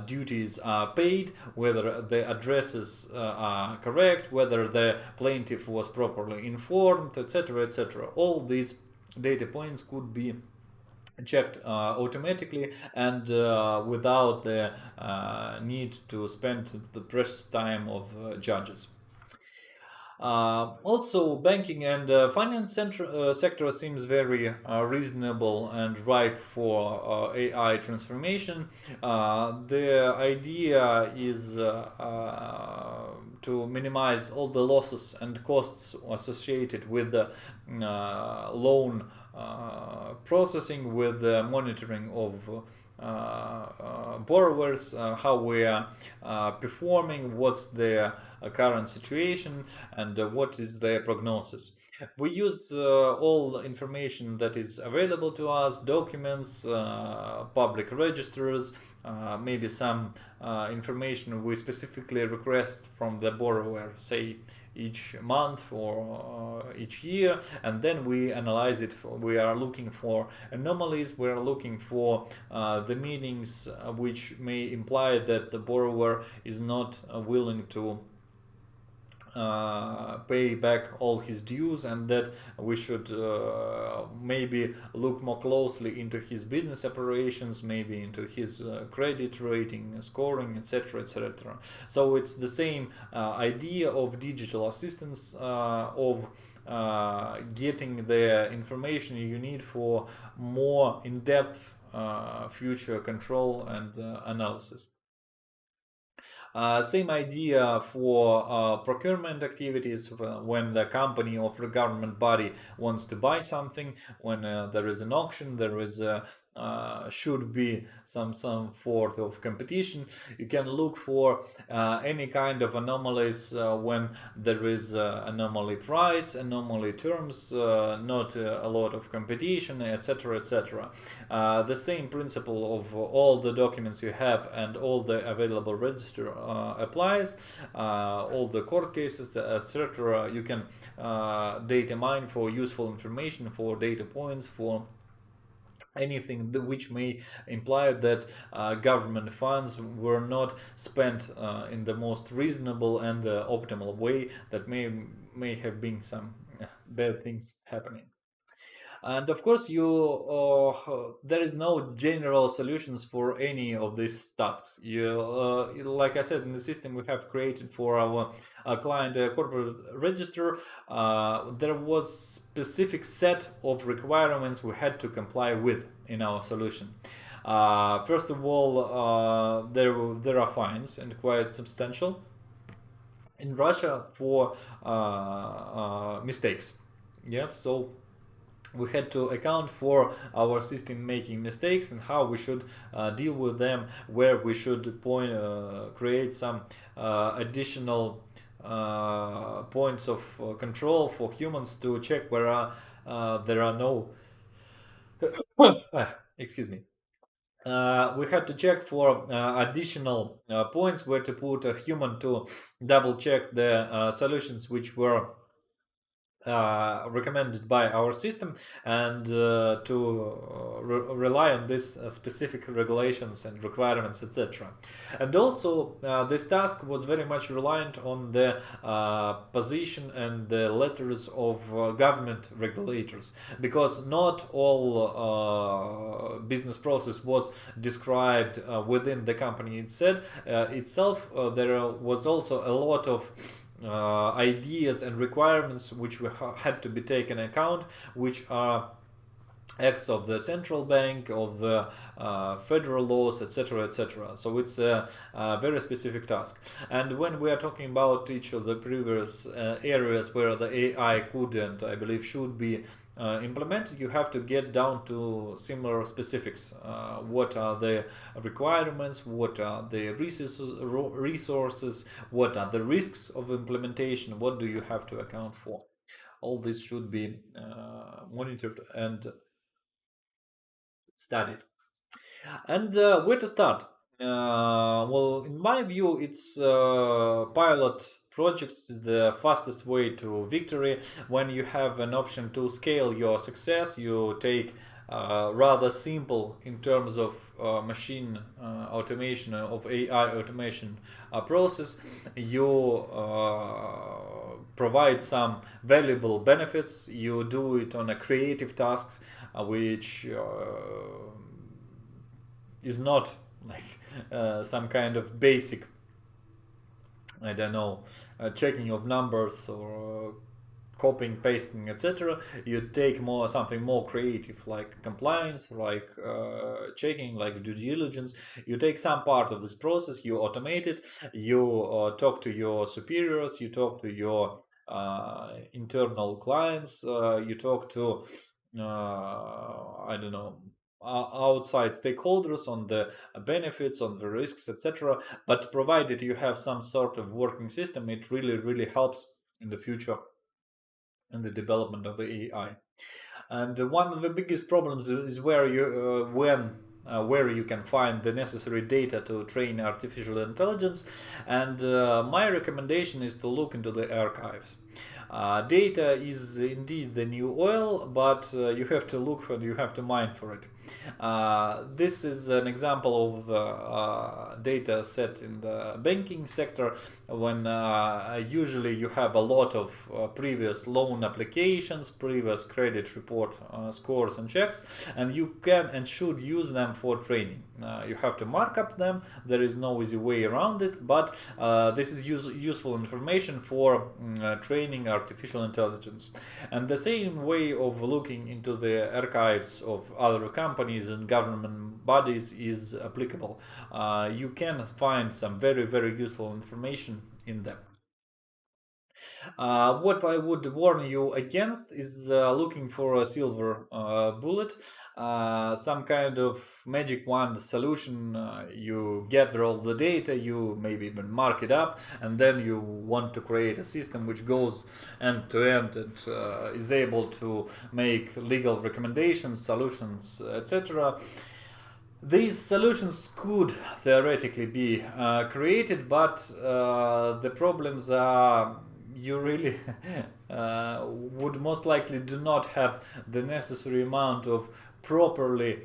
duties are paid, whether the addresses are correct, whether the plaintiff was properly informed, etc., etc. All these data points could be checked automatically and without the need to spend the precious time of judges. Also, banking and finance sector seems very reasonable and ripe for AI transformation. The idea is to minimize all the losses and costs associated with the loan processing, with the monitoring of borrowers, how we are performing, what's their current situation, and what is their prognosis. We use all information that is available to us, documents, public registers, maybe some information we specifically request from the borrower, say each month or each year, and then we analyze it. We are looking for anomalies, we are looking for the meanings which may imply that the borrower is not willing to pay back all his dues, and that we should maybe look more closely into his business operations, maybe into his credit rating, scoring, etc., etc. So it's the same idea of digital assistance, of getting the information you need for more in-depth future control and analysis. Same idea for procurement activities when the company or the government body wants to buy something, when there is an auction, there is should be some sort of competition. You can look for any kind of anomalies when there is anomaly price, anomaly terms, not a lot of competition, etc., etc. The same principle of all the documents you have and all the available register applies. All the court cases, etc. You can data mine for useful information, for data points, for anything which may imply that government funds were not spent in the most reasonable and optimal way, that may have been some bad things happening. And of course, there is no general solutions for any of these tasks. Like I said, in the system we have created for our client corporate register, there was specific set of requirements we had to comply with in our solution. First of all, there are fines, and quite substantial, in Russia for mistakes. Yes, so we had to account for our system making mistakes and how we should deal with them, where we should create some additional points of control for humans to check where there are no excuse me. We had to check for additional points where to put a human to double check the solutions which were recommended by our system, and to rely on these specific regulations and requirements, etc. And also this task was very much reliant on the position and the letters of government regulators, because not all business process was described within the company itself. There was also a lot of ideas and requirements which had to be taken account, which are acts of the central bank, of the federal laws, etc., etc. So it's a very specific task. And when we are talking about each of the previous areas where the AI could and I believe should be implemented, you have to get down to similar specifics. What are the requirements? What are the resources? What are the risks of implementation? What do you have to account for? All this should be monitored and studied. And where to start? Well, in my view, it's pilot projects is the fastest way to victory. When you have an option to scale your success, you take rather simple in terms of machine automation, of AI automation process. You provide some valuable benefits. You do it on a creative tasks, which is not like some kind of basic, I don't know, checking of numbers or copying, pasting, etc. You take something more creative, like compliance, like checking, like due diligence. You take some part of this process, you automate it, you talk to your superiors, you talk to your internal clients, you talk to I don't know, outside stakeholders on the benefits, on the risks, etc. But provided you have some sort of working system, it really helps in the future in the development of the AI. And one of the biggest problems is where you can find the necessary data to train artificial intelligence. And my recommendation is to look into the archives. Data is indeed the new oil, but you have to look for, you have to mine for it. This is an example of data set in the banking sector, when usually you have a lot of previous loan applications, previous credit report scores and checks, and you can and should use them for training. You have to mark up them. There is no easy way around it, but this is useful information for training artificial artificial intelligence. And the same way of looking into the archives of other companies and government bodies is applicable. You can find some very, very useful information in them. What I would warn you against is looking for a silver bullet, some kind of magic wand solution. You gather all the data, you maybe even mark it up, and then you want to create a system which goes end to end and is able to make legal recommendations, solutions, etc. These solutions could theoretically be created, but the problems are you really would most likely do not have the necessary amount of properly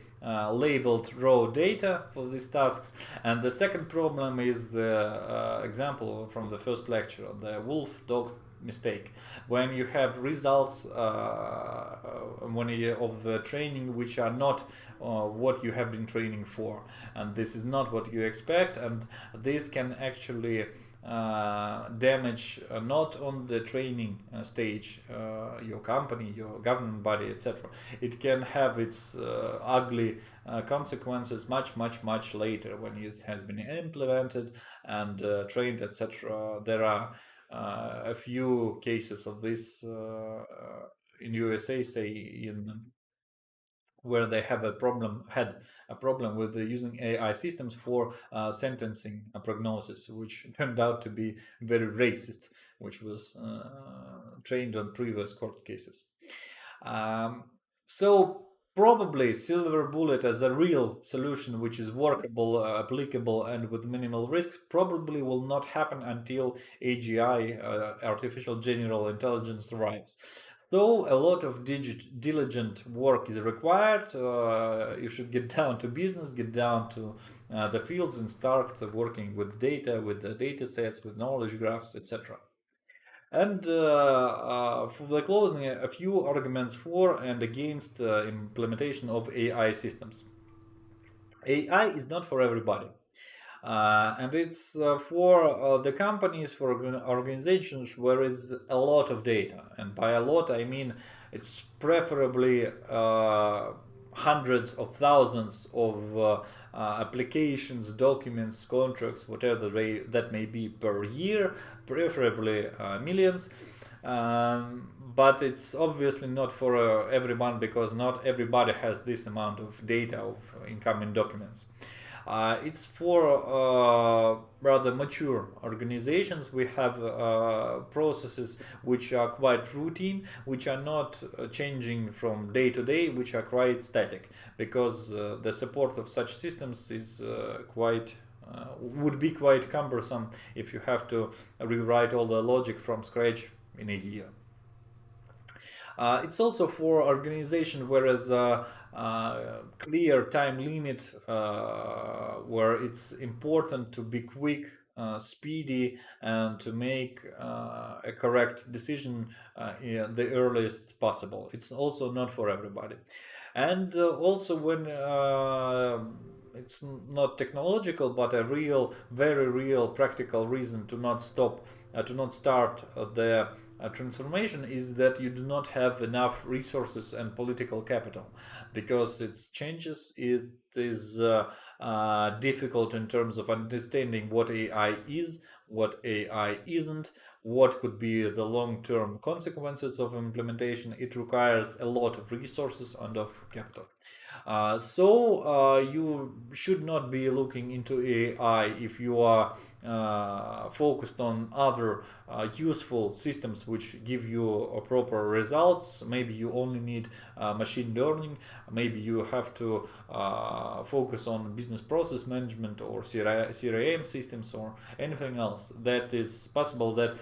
labeled raw data for these tasks. And the second problem is the example from the first lecture, the wolf-dog mistake. When you have results of the training which are not what you have been training for, and this is not what you expect, and this can actually damage not on the training stage your company, your government body, etc. It can have its ugly consequences much later when it has been implemented and trained, etc. There are a few cases of this in USA, say in where they have had a problem with using AI systems for sentencing a prognosis, which turned out to be very racist, which was trained on previous court cases. So probably silver bullet as a real solution which is workable, applicable, and with minimal risk probably will not happen until AGI, artificial general intelligence, arrives. So a lot of diligent work is required. You should get down to business, get down to the fields and start working with data, with the data sets, with knowledge graphs, etc. And for the closing, a few arguments for and against implementation of AI systems. AI is not for everybody. And it's for the companies, for organizations where is a lot of data. And by a lot, I mean it's preferably hundreds of thousands of applications, documents, contracts, whatever that may be per year, preferably millions. But it's obviously not for everyone, because not everybody has this amount of data of incoming documents. It's for rather mature organizations. We have processes which are quite routine, which are not changing from day to day, which are quite static, because the support of such systems is would be quite cumbersome if you have to rewrite all the logic from scratch in a year. It's also for organization whereas clear time limit, where it's important to be quick, speedy, and to make a correct decision in the earliest possible. It's also not for everybody. And also when it's not technological, but a real, very real practical reason to not start the transformation is that you do not have enough resources and political capital, because it's changes. It is difficult in terms of understanding what AI is, what AI isn't, what could be the long-term consequences of implementation. It requires a lot of resources and of capital. So you should not be looking into AI if you are focused on other useful systems which give you proper results. Maybe you only need machine learning. Maybe you have to focus on business process management or CRM systems or anything else that is possible that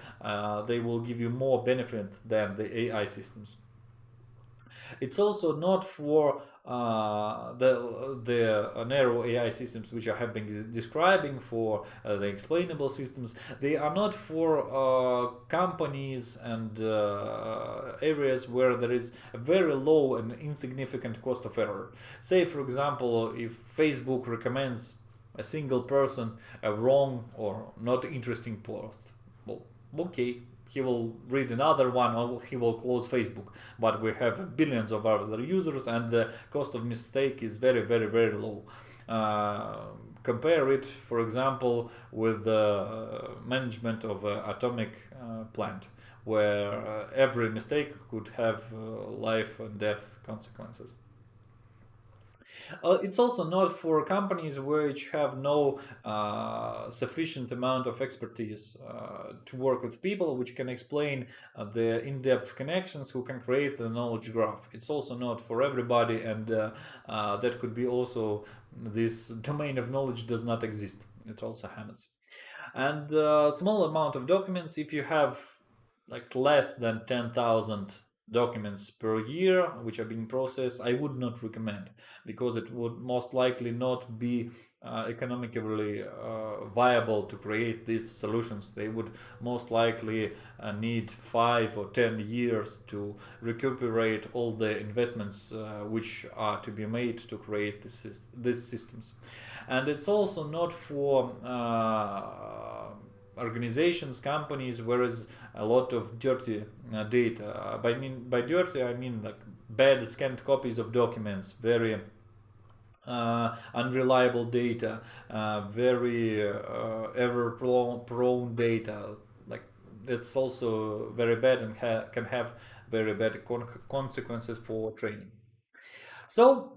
they will give you more benefit than the AI systems. It's also not for the narrow AI systems which I have been describing, for the explainable systems. They are not for companies and areas where there is a very low and insignificant cost of error. Say, for example, if Facebook recommends a single person a wrong or not interesting post, well, okay, he will read another one, or he will close Facebook. But we have billions of other users, and the cost of mistake is very, very, very low. Compare it, for example, with the management of an atomic plant, where every mistake could have life and death consequences. It's also not for companies which have no sufficient amount of expertise to work with people which can explain the in-depth connections, who can create the knowledge graph. It's also not for everybody, and that could be also, this domain of knowledge does not exist. It also happens. And small amount of documents, if you have like less than 10,000 documents per year which are being processed, I would not recommend, because it would most likely not be economically viable to create these solutions. They would most likely need 5 or 10 years to recuperate all the investments which are to be made to create these systems. And it's also not for organizations, companies, where is a lot of dirty data. By dirty, I mean like bad scanned copies of documents, very unreliable data, very error prone data. Like, it's also very bad and can have very bad consequences for training. So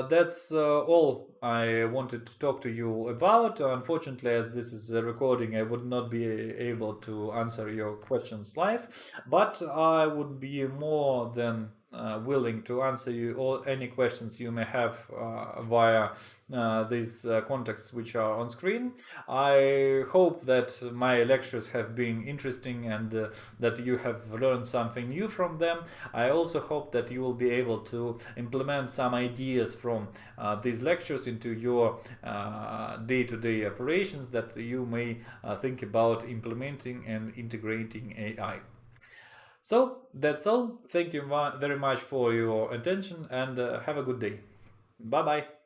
that's all I wanted to talk to you about. Unfortunately, as this is a recording, I would not be able to answer your questions live, but I would be more than willing to answer you all any questions you may have via these contacts which are on screen. I hope that my lectures have been interesting, and that you have learned something new from them. I also hope that you will be able to implement some ideas from these lectures into your day-to-day operations, that you may think about implementing and integrating AI. So that's all. Thank you very much for your attention, and have a good day. Bye bye.